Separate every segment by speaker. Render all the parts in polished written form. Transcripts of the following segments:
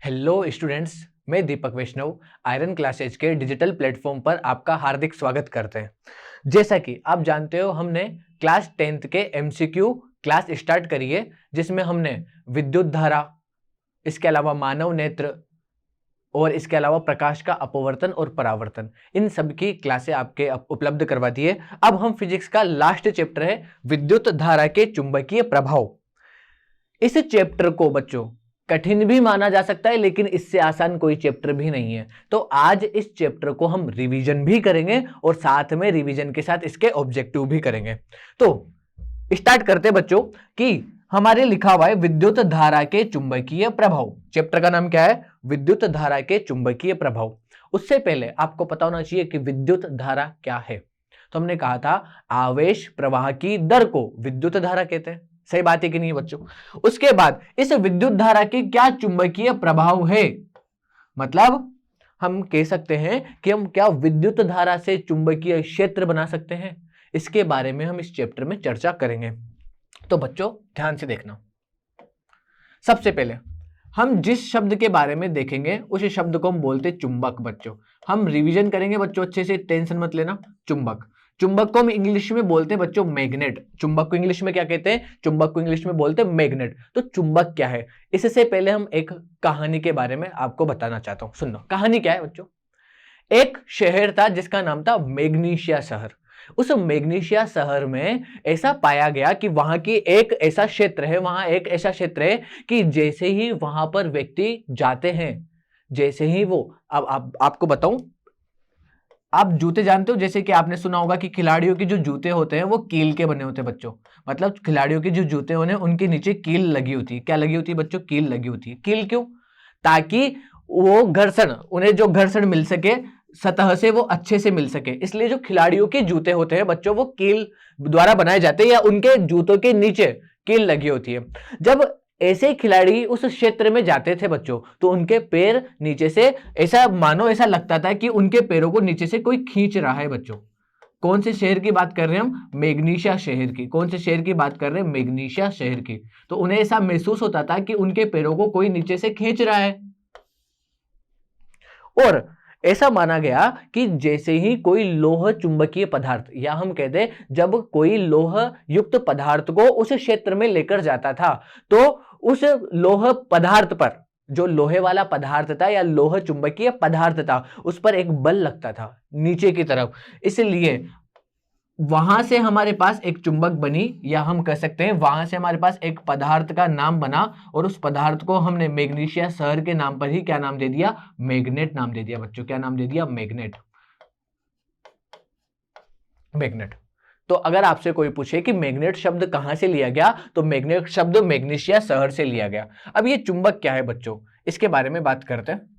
Speaker 1: Hello students, मैं दीपक वैष्णव iron classes के digital platform पर आपका हार्दिक स्वागत करते हैं। जैसा कि आप जानते हो, हमने क्लास 10th के एमसीक्यू क्लास स्टार्ट करी है, जिसमें हमने विद्युत धारा, इसके अलावा मानव नेत्र और इसके अलावा प्रकाश का अपवर्तन और परावर्तन, इन सब की क्लासें आपके उपलब्ध करवा दी है। अब हम फिजिक्स का लास्ट चैप्टर है विद्युत धारा के चुंबकीय प्रभाव। इस चैप्टर को बच्चों कठिन भी माना जा सकता है, लेकिन इससे आसान कोई चैप्टर भी नहीं है। तो आज इस चैप्टर को हम रिवीजन भी करेंगे और साथ में रिवीजन के साथ इसके ऑब्जेक्टिव भी करेंगे। तो स्टार्ट करते हैं बच्चों कि हमारे लिखा हुआ है विद्युत धारा के चुंबकीय प्रभाव। चैप्टर का नाम क्या है? विद्युत धारा के चुंबकीय प्रभाव। उससे पहले आपको पता होना चाहिए कि विद्युत धारा क्या है। तो हमने कहा था आवेश प्रवाह की दर को विद्युत धारा कहते हैं। सही बात है कि नहीं बच्चों? उसके बाद इस विद्युत धारा के क्या चुंबकीय प्रभाव है, मतलब हम कह सकते हैं कि हम क्या विद्युत धारा से चुंबकीय क्षेत्र बना सकते हैं, इसके बारे में हम इस चैप्टर में चर्चा करेंगे। तो बच्चों ध्यान से देखना। सबसे पहले हम जिस शब्द के बारे में देखेंगे उस शब्द को हम बोलते चुंबक। बच्चों हम रिवीजन करेंगे बच्चों, अच्छे से, टेंशन मत लेना। चुंबक, चुंबक को हम इंग्लिश में बोलते हैं बच्चों मैग्नेट। चुंबक को इंग्लिश में क्या कहते हैं? चुंबक को इंग्लिश में बोलते हैं मैग्नेट। तो चुंबक क्या है, इससे पहले हम एक कहानी के बारे में आपको बताना चाहता हूं। सुनो, कहानी क्या है बच्चों। एक शहर था जिसका नाम था मैग्नीशिया शहर। उस मैग्नीशिया शहर में ऐसा पाया गया कि वहां की एक ऐसा क्षेत्र है, वहां एक ऐसा क्षेत्र है कि जैसे ही वहां पर व्यक्ति जाते हैं, जैसे ही वो, अब आपको बताऊं, आप जूते जानते हो, जैसे कि आपने सुना होगा कि खिलाड़ियों के जो जूते होते हैं वो कील के बने होते हैं बच्चों। मतलब खिलाड़ियों के जो जूते होने उनके नीचे कील लगी होती है। क्या लगी होती है बच्चों? कील लगी होती है। कील क्यों? ताकि वो घर्षण, उन्हें जो घर्षण मिल सके सतह से, वो अच्छे से मिल सके। इसलिए जो खिलाड़ियों के जूते होते हैं बच्चों, वो कील द्वारा बनाए जाते हैं या उनके जूतों के नीचे कील लगी होती है। जब ऐसे खिलाड़ी उस क्षेत्र में जाते थे बच्चों, तो उनके पैर नीचे से ऐसा मानो ऐसा लगता था कि उनके पैरों को नीचे से कोई खींच रहा है बच्चों। कौन से शहर की बात कर रहे हैं हम? मैग्नीशिया शहर की। कौन से शहर की बात कर रहे हैं? मैग्नीशिया शहर की। तो उन्हें ऐसा महसूस होता था कि उनके पैरों को कोई नीचे से खींच रहा है। और ऐसा माना गया कि जैसे ही कोई लोह चुंबकीय पदार्थ, या हम कहते हैं जब कोई लोह युक्त पदार्थ को उस क्षेत्र में लेकर जाता था, तो उस लोह पदार्थ पर, जो लोहे वाला पदार्थ था या लोह चुंबकीय पदार्थ था, उस पर एक बल लगता था नीचे की तरफ। इसलिए वहां से हमारे पास एक चुंबक बनी, या हम कह सकते हैं वहां से हमारे पास एक पदार्थ का नाम बना, और उस पदार्थ को हमने मैग्नीशिया शहर के नाम पर ही क्या नाम दे दिया? मैग्नेट नाम दे दिया बच्चों। क्या नाम दे दिया? मैग्नेट। मैग्नेट। तो अगर आपसे कोई पूछे कि मैग्नेट शब्द कहां से लिया गया, तो मैग्नेट शब्द मैग्नीशिया शहर से लिया गया। अब ये चुंबक क्या है बच्चों, इसके बारे में बात करते हैं।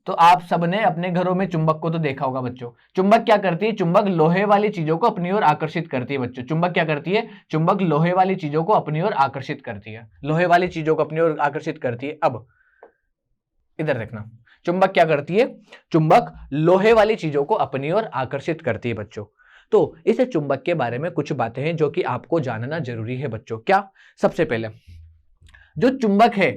Speaker 1: तो आप सबने अपने घरों में चुंबक को तो देखा होगा बच्चों। चुंबक क्या करती है? चुंबक लोहे वाली चीजों को अपनी ओर आकर्षित करती है बच्चों। चुंबक क्या करती है? चुंबक लोहे वाली चीजों को अपनी ओर आकर्षित करती है। लोहे वाली चीजों को अपनी ओर आकर्षित करती है। अब इधर देखना, चुंबक क्या करती है? चुंबक लोहे वाली चीजों को अपनी ओर आकर्षित करती है बच्चों। तो इस चुंबक के बारे में कुछ बातें हैं जो कि आपको जानना जरूरी है बच्चों। क्या? सबसे पहले जो चुंबक है,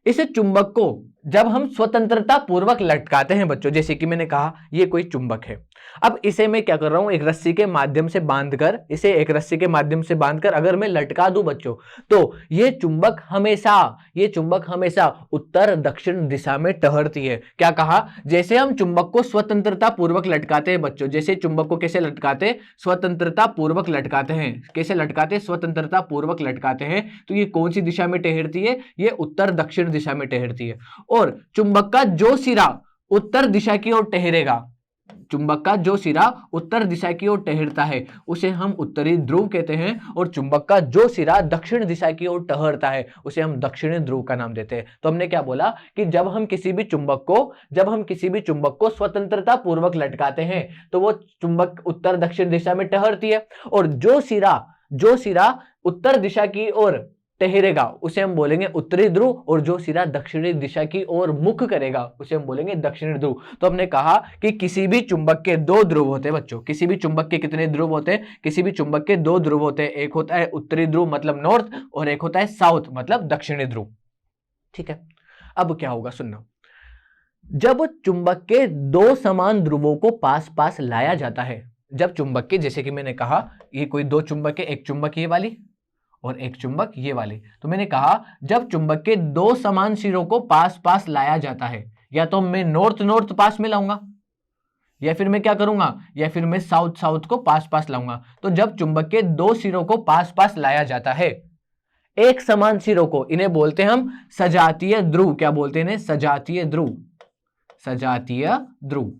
Speaker 1: इस चुंबक को जब हम स्वतंत्रता पूर्वक लटकाते हैं बच्चों, जैसे कि मैंने कहा ये कोई चुंबक है। अब इसे मैं क्या कर रहा हूं, एक रस्सी के माध्यम से बांधकर, इसे एक रस्सी के माध्यम से बांधकर अगर मैं लटका दूं बच्चों, तो ये चुंबक हमेशा उत्तर दक्षिण दिशा में टहरती है। क्या कहा? जैसे हम चुंबक को स्वतंत्रता पूर्वक लटकाते हैं बच्चों, जैसे चुंबक को कैसे लटकाते? स्वतंत्रता पूर्वक लटकाते हैं। कैसे लटकाते? स्वतंत्रता पूर्वक लटकाते हैं। तो ये कौन सी दिशा में टहरती है? ये उत्तर दक्षिण दिशा में टहरती है। और चुंबक का जो सिरा उत्तर दिशा की ओर टहरेगा, चुंबक का जो सिरा उत्तर दिशा की ओर टहरता है, उसे हम उत्तरी ध्रुव कहते हैं। और चुंबक का जो सिरा दक्षिण दिशा की ओर टहरता है, उसे हम दक्षिणी ध्रुव का नाम देते हैं। तो हमने क्या बोला कि जब हम किसी भी चुंबक को स्वतंत्रता पूर्वक लटकाते हैं, तो वो चुंबक उत्तर दक्षिण दिशा में टहरती है। और जो सिरा उत्तर दिशा की ओर ठहरेगा उसे हम बोलेंगे उत्तरी ध्रुव, और जो सिरा दक्षिणी दिशा की ओर मुख करेगा उसे हम बोलेंगे दक्षिणी ध्रुव। तो हमने कहा कि किसी भी चुंबक के दो ध्रुव होते हैं बच्चों, किसी भी चुंबक के कितने ध्रुव होते हैं, किसी भी चुंबक के दो ध्रुव होते हैं, एक होता है उत्तरी ध्रुव मतलब नॉर्थ, और एक होता है साउथ मतलब दक्षिणी ध्रुव। ठीक है, अब क्या होगा सुनना, जब चुंबक के दो समान ध्रुवों को पास पास लाया जाता है, जब चुंबक के, जैसे कि मैंने कहा ये कोई दो चुंबक है, एक चुंबक ये वाली और एक चुंबक ये वाली, तो मैंने कहा जब चुंबक के दो समान सिरों को पास पास लाया जाता है, या तो मैं नॉर्थ नॉर्थ पास में लाऊंगा, या फिर मैं क्या करूंगा, या फिर मैं साउथ साउथ को पास पास लाऊंगा। तो जब चुंबक के दो सिरों को पास पास लाया जाता है, एक समान सिरों को, इन्हें बोलते हैं हम सजातीय ध्रुव। क्या बोलते हैं इन्हें? सजातीय ध्रुव, सजातीय ध्रुव,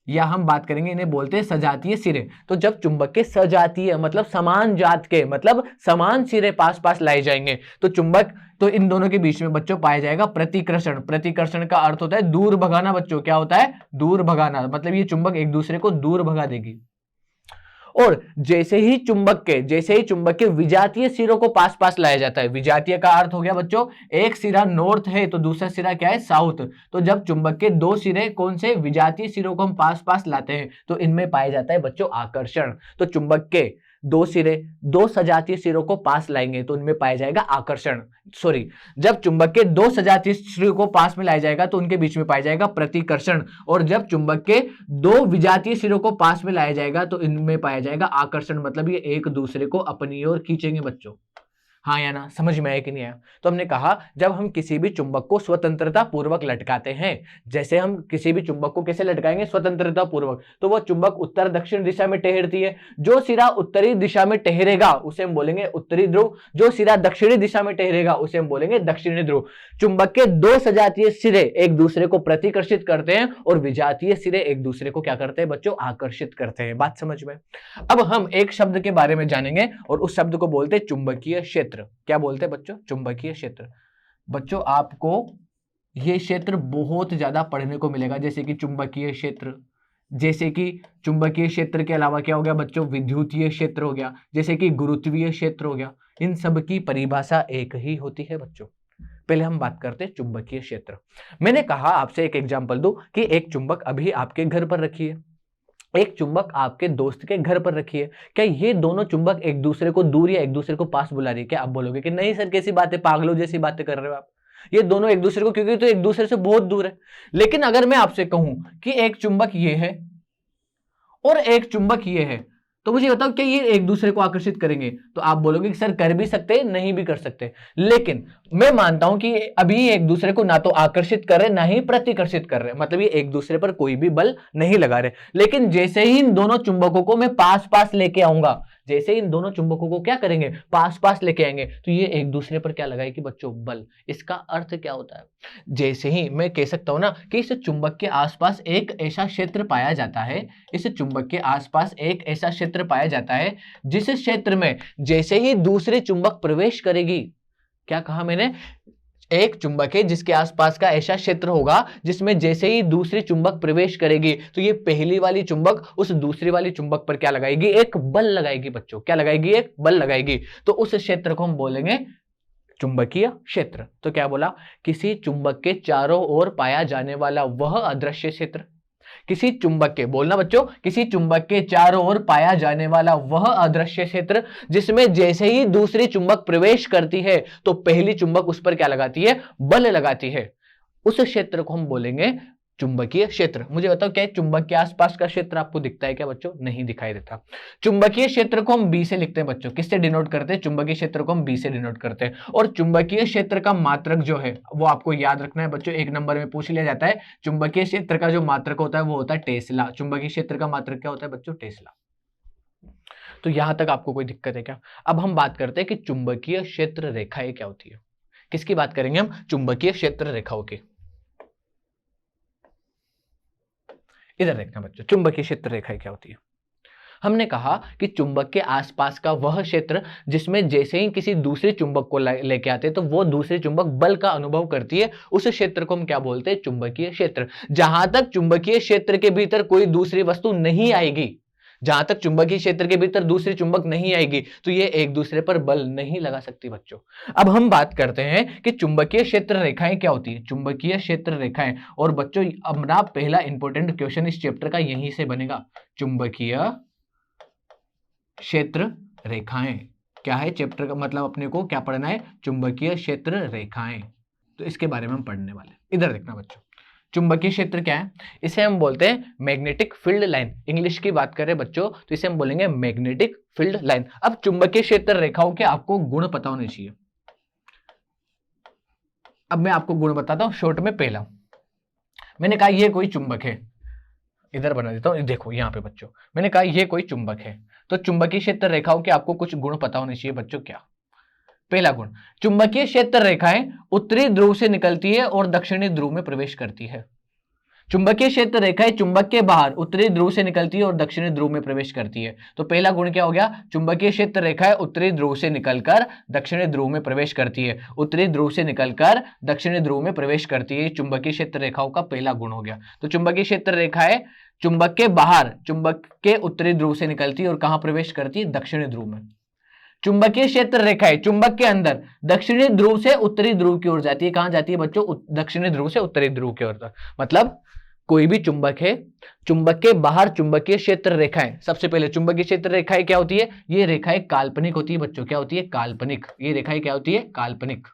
Speaker 1: या हम बात करेंगे इन्हें बोलते हैं सजातीय सिरे। तो जब चुंबक के सजातीय मतलब समान जात के, मतलब समान सिरे पास पास लाए जाएंगे, तो चुंबक, तो इन दोनों के बीच में बच्चों पाया जाएगा प्रतिकर्षण। प्रतिकर्षण का अर्थ होता है दूर भगाना बच्चों। क्या होता है? दूर भगाना, मतलब ये चुंबक एक दूसरे को दूर भगा देगी। और जैसे ही चुंबक के विजातीय सिरों को पास पास लाया जाता है, विजातीय का अर्थ हो गया बच्चों, एक सिरा नॉर्थ है तो दूसरा सिरा क्या है? साउथ। तो जब चुंबक के दो सिरे कौन से विजातीय सिरों को हम पास पास लाते हैं, तो इनमें पाया जाता है बच्चों आकर्षण। तो चुंबक के दो सिरे दो सजातीय सिरों को पास लाएंगे तो उनमें पाया जाएगा आकर्षण। सॉरी, जब चुंबक के दो सजातीय सिरों को पास में लाया जाएगा तो उनके बीच में पाया जाएगा प्रतिकर्षण, और जब चुंबक के दो विजातीय सिरों को पास में लाया जाएगा तो इनमें पाया जाएगा आकर्षण, मतलब ये एक दूसरे को अपनी ओर खींचेंगे बच्चों। हाँ या ना? समझ में आया कि नहीं आया? तो हमने कहा जब हम किसी भी चुंबक को स्वतंत्रता पूर्वक लटकाते हैं, जैसे हम किसी भी चुंबक को कैसे लटकाएंगे? स्वतंत्रता पूर्वक। तो वह चुंबक उत्तर दक्षिण दिशा में ठहरती है, जो सिरा उत्तरी दिशा में ठहरेगा उसे हम बोलेंगे उत्तरी ध्रुव, जो सिरा दक्षिणी दिशा में ठहरेगा उसे हम बोलेंगे दक्षिणी ध्रुव। चुंबक के दो सजातीय सिरे एक दूसरे को प्रतिकर्षित करते हैं और विजातीय सिरे एक दूसरे को क्या करते हैं बच्चों? आकर्षित करते हैं। बात समझ में? अब हम एक शब्द के बारे में जानेंगे और उस शब्द को बोलते हैं चुंबकीय क्षेत्र। क्या बोलते हैं बच्चों? चुंबकीय क्षेत्र। बच्चों आपको यह क्षेत्र बहुत ज्यादा पढ़ने को मिलेगा, जैसे कि चुंबकीय क्षेत्र, जैसे कि चुंबकीय क्षेत्र के अलावा क्या हो गया बच्चों? विद्युतीय क्षेत्र हो गया, जैसे कि गुरुत्वीय क्षेत्र हो गया। इन सब की परिभाषा एक ही होती है बच्चों। पहले हम बात करते हैं चुंबकीय क्षेत्र। मैंने कहा आपसे एक एग्जांपल दूं कि एक चुंबक अभी आपके घर पर रखी है, एक चुंबक आपके दोस्त के घर पर रखी है। क्या ये दोनों चुंबक एक दूसरे को दूर या एक दूसरे को पास बुला रही है? क्या आप बोलोगे कि नहीं सर कैसी बातें, पागलों जैसी बातें कर रहे हो आप, ये दोनों एक दूसरे को, क्योंकि तो एक दूसरे से बहुत दूर है। लेकिन अगर मैं आपसे कहूं कि एक चुंबक ये है और एक चुंबक ये है, तो मुझे बताओ क्या ये एक दूसरे को आकर्षित करेंगे? तो आप बोलोगे कि सर कर भी सकते हैं, नहीं भी कर सकते। लेकिन मैं मानता हूं कि अभी एक दूसरे को ना तो आकर्षित कर रहे ना ही प्रतिकर्षित कर रहे, मतलब ये एक दूसरे पर कोई भी बल नहीं लगा रहे। लेकिन जैसे ही इन दोनों चुंबकों को मैं पास पास लेके आऊंगा, जैसे इन दोनों चुंबकों को क्या करेंगे? पास पास लेके आएंगे, तो ये एक दूसरे पर क्या लगाएगी बच्चों? बल। इसका अर्थ क्या होता है? जैसे ही मैं कह सकता हूं ना कि इस चुंबक के आसपास एक ऐसा क्षेत्र पाया जाता है, इस चुंबक के आसपास एक ऐसा क्षेत्र पाया जाता है जिस क्षेत्र में जैसे ही दूसरे चुंबक प्रवेश करेगी, क्या कहा मैंने? एक चुंबक है जिसके आसपास का ऐसा क्षेत्र होगा जिसमें जैसे ही दूसरी चुंबक प्रवेश करेगी तो ये पहली वाली चुंबक उस दूसरी वाली चुंबक पर क्या लगाएगी? एक बल लगाएगी बच्चों। क्या लगाएगी? एक बल लगाएगी। तो उस क्षेत्र को हम बोलेंगे चुंबकीय क्षेत्र। तो क्या बोला? किसी चुंबक के चारों ओर पाया जाने वाला वह अदृश्य क्षेत्र, किसी चुंबक के, बोलना बच्चों, किसी चुंबक के चारों ओर पाया जाने वाला वह अदृश्य क्षेत्र जिसमें जैसे ही दूसरी चुंबक प्रवेश करती है तो पहली चुंबक उस पर क्या लगाती है? बल लगाती है। उस क्षेत्र को हम बोलेंगे चुंबकीय क्षेत्र। मुझे बताओ क्या चुंबक के आसपास का क्षेत्र आपको दिखता है क्या बच्चों? नहीं दिखाई देता। चुंबकीय क्षेत्र को हम बी से लिखते हैं बच्चों। किससे डिनोट करते हैं? चुंबकीय क्षेत्र को हम बी से डिनोट करते हैं। और चुंबकीय क्षेत्र का मात्रक जो है वो आपको याद रखना है बच्चों, एक नंबर में पूछ लिया जाता है। चुंबकीय क्षेत्र का जो मात्रक होता है वो होता है टेस्ला। चुंबकीय क्षेत्र का मात्रक क्या होता है बच्चों? टेस्ला। तो यहां तक आपको कोई दिक्कत है क्या? अब हम बात करते हैं कि चुंबकीय क्षेत्र रेखाएं क्या होती है। किसकी बात करेंगे हम? चुंबकीय क्षेत्र रेखाओं की। इधर देखना बच्चों, चुंबकीय क्षेत्र रेखाएं क्या होती है। हमने कहा कि चुंबक के आसपास का वह क्षेत्र जिसमें जैसे ही किसी दूसरे चुंबक को लेके आते हैं तो वो दूसरे चुंबक बल का अनुभव करती है, उस क्षेत्र को हम क्या बोलते हैं? चुंबकीय क्षेत्र। जहां तक चुंबकीय क्षेत्र के भीतर कोई दूसरी वस्तु नहीं आएगी, जहां तक चुंबकीय क्षेत्र के भीतर दूसरी चुंबक नहीं आएगी तो ये एक दूसरे पर बल नहीं लगा सकती बच्चों। अब हम बात करते हैं कि चुंबकीय क्षेत्र रेखाएं क्या होती है, चुंबकीय क्षेत्र रेखाएं। और बच्चों अपना पहला इंपॉर्टेंट क्वेश्चन इस चैप्टर का यहीं से बनेगा, चुंबकीय क्षेत्र रेखाएं क्या है, चैप्टर का मतलब अपने को क्या पढ़ना है, चुंबकीय क्षेत्र रेखाएं। तो इसके बारे में हम पढ़ने वाले। इधर देखना बच्चों, चुंबकीय क्षेत्र क्या है, इसे हम बोलते हैं मैग्नेटिक फील्ड लाइन। इंग्लिश की बात करें बच्चों तो इसे हम बोलेंगे मैग्नेटिक फील्ड लाइन। अब चुंबकीय क्षेत्र रेखाओं के आपको गुण पता होने चाहिए। अब मैं आपको गुण बताता हूं शॉर्ट में। पहला मैंने कहा ये कोई चुंबक है, इधर बना देता हूं, देखो यहां पे बच्चों मैंने कहा ये कोई चुंबक है, तो चुंबकीय क्षेत्र रेखाओं के आपको कुछ गुण पता होने चाहिए बच्चों। क्या? पहला गुण, चुंबकीय क्षेत्र रेखाएं उत्तरी ध्रुव से निकलती है और दक्षिणी ध्रुव में प्रवेश करती है। चुंबकीय क्षेत्र रेखाएं चुंबक के बाहर उत्तरी ध्रुव से निकलती है और दक्षिणी ध्रुव में प्रवेश करती है। तो पहला गुण क्या हो गया, चुंबकीय क्षेत्र रेखाएं उत्तरी ध्रुव से निकलकर दक्षिणी ध्रुव में प्रवेश करती है। उत्तरी ध्रुव से निकलकर दक्षिणी ध्रुव में प्रवेश करती है, चुंबकीय क्षेत्र रेखाओं का पहला गुण हो गया। तो चुंबकीय क्षेत्र रेखाएं चुंबक के बाहर, चुंबक के उत्तरी ध्रुव से निकलती है और कहां प्रवेश करती है, दक्षिणी ध्रुव में। चुंबकीय क्षेत्र रेखाएं चुंबक के अंदर दक्षिणी ध्रुव से उत्तरी ध्रुव की ओर जाती है। कहां जाती है बच्चों, दक्षिणी ध्रुव से उत्तरी ध्रुव की ओर। मतलब कोई भी चुंबक है, चुंबक के बाहर चुंबकीय क्षेत्र रेखाएं, सबसे पहले चुंबकीय क्षेत्र रेखाएं क्या होती है, ये रेखाएं काल्पनिक होती है बच्चों। क्या होती है, काल्पनिक। ये रेखाएं क्या होती है, काल्पनिक।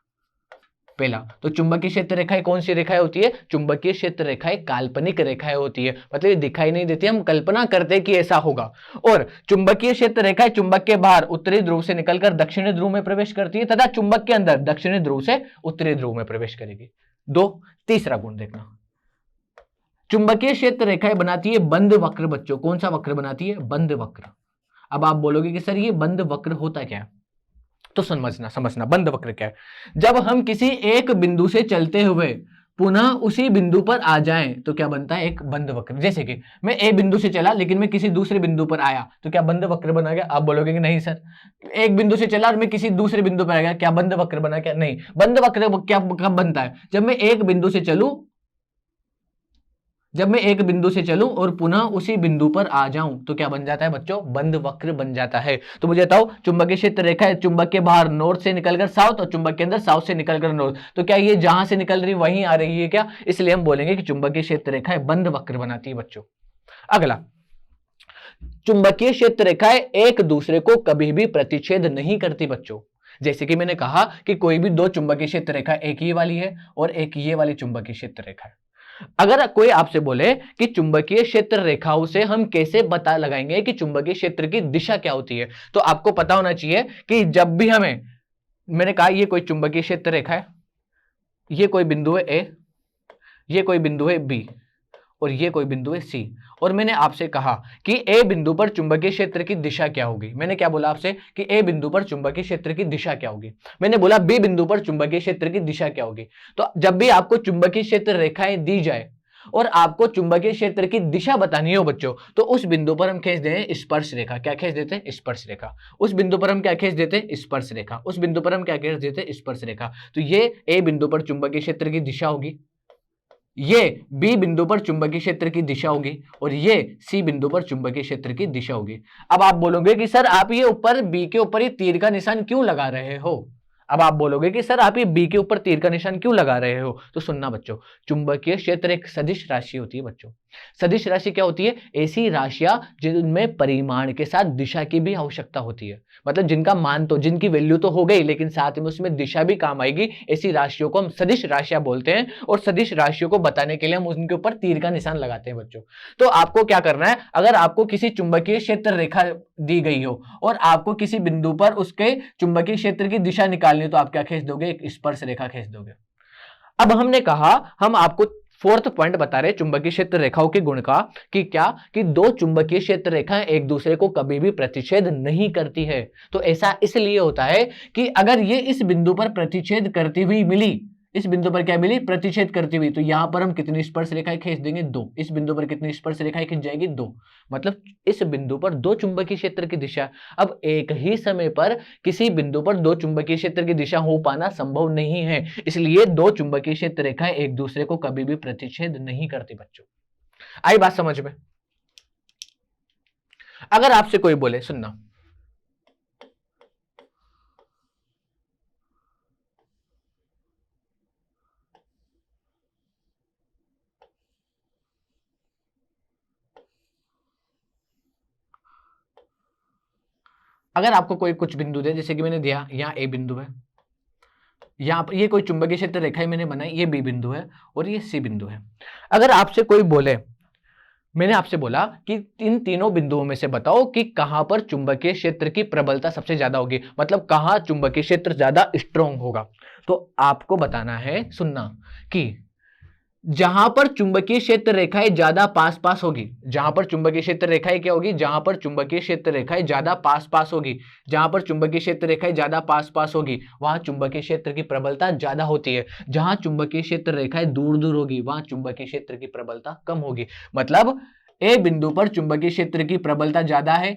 Speaker 1: पहला तो चुंबकीय क्षेत्र रेखाएं कौन सी रेखाएं होती है, चुंबकीय क्षेत्र रेखाएं काल्पनिक रेखाएं होती है, मतलब ये दिखाई नहीं देती, हम कल्पना करते हैं कि ऐसा होगा। और चुंबकीय क्षेत्र रेखाएं चुंबक के बाहर उत्तरी ध्रुव से निकलकर दक्षिणी ध्रुव में प्रवेश करती है तथा चुंबक के अंदर दक्षिणी ध्रुव से उत्तरी ध्रुव में प्रवेश करेगी। दो, तीसरा गुण देखना, चुंबकीय क्षेत्र रेखाएं बनाती है बंद वक्र बच्चों। कौन सा वक्र बनाती है, बंद वक्र। अब आप बोलोगे कि सर ये बंद वक्र होता क्या है, तो समझना बंद वक्र क्या है। जब हम किसी एक बिंदु से चलते हुए पुनः उसी बिंदु पर आ जाएं तो क्या बनता है, एक बंद वक्र। जैसे कि मैं ए बिंदु से चला लेकिन मैं किसी दूसरे बिंदु पर आया तो क्या बंद वक्र बना गया। आप बोलोगे कि नहीं सर, एक बिंदु से चला और मैं किसी दूसरे बिंदु पर आ गया, क्या बंद वक्र बना, क्या नहीं। बंद वक्र क्या कब बनता है, जब मैं एक बिंदु से चलूं, जब मैं एक बिंदु से चलूं और पुनः उसी बिंदु पर आ जाऊं तो क्या बन जाता है बच्चों, बंद वक्र बन जाता है। तो मुझे बताओ, चुंबकीय क्षेत्र रेखा है चुंबक के बाहर नॉर्थ से निकलकर साउथ और चुंबक के अंदर साउथ से निकलकर नॉर्थ, तो क्या ये जहां से निकल रही वहीं आ रही है क्या, इसलिए हम बोलेंगे कि चुंबकीय क्षेत्र रेखा है बंद वक्र बनाती है बच्चों। अगला, चुंबकीय क्षेत्र रेखाएं एक दूसरे को कभी भी प्रतिच्छेद नहीं करती बच्चों। जैसे कि मैंने कहा कि कोई भी दो चुंबकीय क्षेत्र रेखा, एक ये वाली है और एक ये वाली चुंबकीय क्षेत्र रेखा है। अगर कोई आपसे बोले कि चुंबकीय क्षेत्र रेखाओं से हम कैसे पता लगाएंगे कि चुंबकीय क्षेत्र की दिशा क्या होती है, तो आपको पता होना चाहिए कि जब भी हमें, मैंने कहा ये कोई चुंबकीय क्षेत्र रेखा है, ये कोई बिंदु है ए, ये कोई बिंदु है बी और ये कोई बिंदु है सी, और मैंने आपसे कहा कि ए बिंदु पर चुंबकीय क्षेत्र की दिशा क्या होगी। मैंने क्या बोला आपसे कि ए बिंदु पर चुंबकीय क्षेत्र की दिशा क्या होगी, मैंने बोला बी बिंदु पर चुंबकीय क्षेत्र की दिशा क्या होगी। तो जब भी आपको चुंबकीय क्षेत्र रेखाएं दी जाए और आपको चुंबकीय क्षेत्र की दिशा बतानी हो बच्चों, तो उस बिंदु पर हम खींच दें स्पर्श रेखा। क्या खींच देते हैं, स्पर्श रेखा। उस बिंदु पर हम क्या खींच देते हैं, स्पर्श रेखा। उस बिंदु पर हम क्या खींच देते हैं, स्पर्श रेखा। तो ये ए बिंदु पर चुंबकीय क्षेत्र की दिशा होगी, ये बी बिंदु पर चुंबकीय क्षेत्र की दिशा होगी और ये सी बिंदु पर चुंबकीय क्षेत्र की दिशा होगी। अब आप बोलोगे कि सर आप ये ऊपर बी के ऊपर ये तीर का निशान क्यों लगा रहे हो, अब आप बोलोगे कि सर आप ये बी के ऊपर तीर का निशान क्यों लगा रहे हो, तो सुनना बच्चों, चुंबकीय क्षेत्र एक सदिश राशि होती है बच्चों। सदिश राशि क्या होती है, ऐसी राशियां जिनमें परिमाण के साथ दिशा की भी आवश्यकता होती है, मतलब जिनका मान तो, जिनकी वैल्यू तो हो गई लेकिन साथ में उसमें दिशा भी काम आएगी, ऐसी राशियों को हम सदिश राशियां बोलते हैं। और सदिश राशियों को बताने के लिए हम उनके ऊपर तीर का निशान लगाते हैं बच्चों। तो आपको क्या करना है, अगर आपको किसी चुंबकीय क्षेत्र रेखा दी गई हो और आपको किसी बिंदु पर उसके चुंबकीय क्षेत्र की दिशा निकालनी है, तो आप क्या खींच दोगे, एक स्पर्श रेखा खींच दोगे। अब हमने कहा, हम आपको फोर्थ पॉइंट बता रहे चुंबकीय क्षेत्र रेखाओं के गुण का, कि क्या, कि दो चुंबकीय क्षेत्र रेखाएं एक दूसरे को कभी भी प्रतिच्छेद नहीं करती है। तो ऐसा इसलिए होता है कि अगर ये इस बिंदु पर प्रतिच्छेद करती हुई मिली, इस बिंदु पर क्या मिली, प्रतिच्छेद करती हुई, तो यहां पर हम कितनी स्पर्श रेखाएं खींच देंगे, दो। इस बिंदु पर कितनी स्पर्श रेखाएं खींच जाएगी, दो। मतलब इस बिंदु पर दो चुंबकीय क्षेत्र की दिशा। अब एक ही समय पर किसी बिंदु पर दो चुंबकीय क्षेत्र की दिशा हो पाना संभव नहीं है, इसलिए दो चुंबकीय क्षेत्र रेखाएं एक दूसरे को कभी भी प्रतिच्छेद नहीं करती बच्चों। आई बात समझ में। अगर आपसे कोई बोले, सुनना, अगर आपको कोई कुछ बिंदु दे, जैसे कि मैंने दिया यहां ए बिंदु है, यहां पर ये कोई चुंबकीय क्षेत्र रेखा मैंने बनाई, ये बी बिंदु है और ये सी बिंदु है। अगर आपसे कोई बोले, मैंने आपसे बोला कि इन तीनों बिंदुओं में से बताओ कि कहां पर चुंबकीय क्षेत्र की प्रबलता सबसे ज्यादा होगी, मतलब कहां चुंबकीय क्षेत्र ज्यादा स्ट्रॉन्ग होगा, तो आपको बताना है, सुनना, कि जहां पर चुंबकीय क्षेत्र रेखाएं ज्यादा पास पास होगी, जहां पर चुंबकीय क्षेत्र रेखाएं क्या होगी, जहां पर चुंबकीय क्षेत्र रेखाएं ज्यादा पास पास होगी, जहां पर चुंबकीय क्षेत्र रेखाएं ज्यादा पास पास होगी, वहां चुंबकीय क्षेत्र की प्रबलता ज्यादा होती है। जहां चुंबकीय क्षेत्र रेखाएं दूर दूर होगी, वहां चुंबकीय क्षेत्र की प्रबलता कम होगी। मतलब ए बिंदु पर चुंबकीय क्षेत्र की प्रबलता ज्यादा है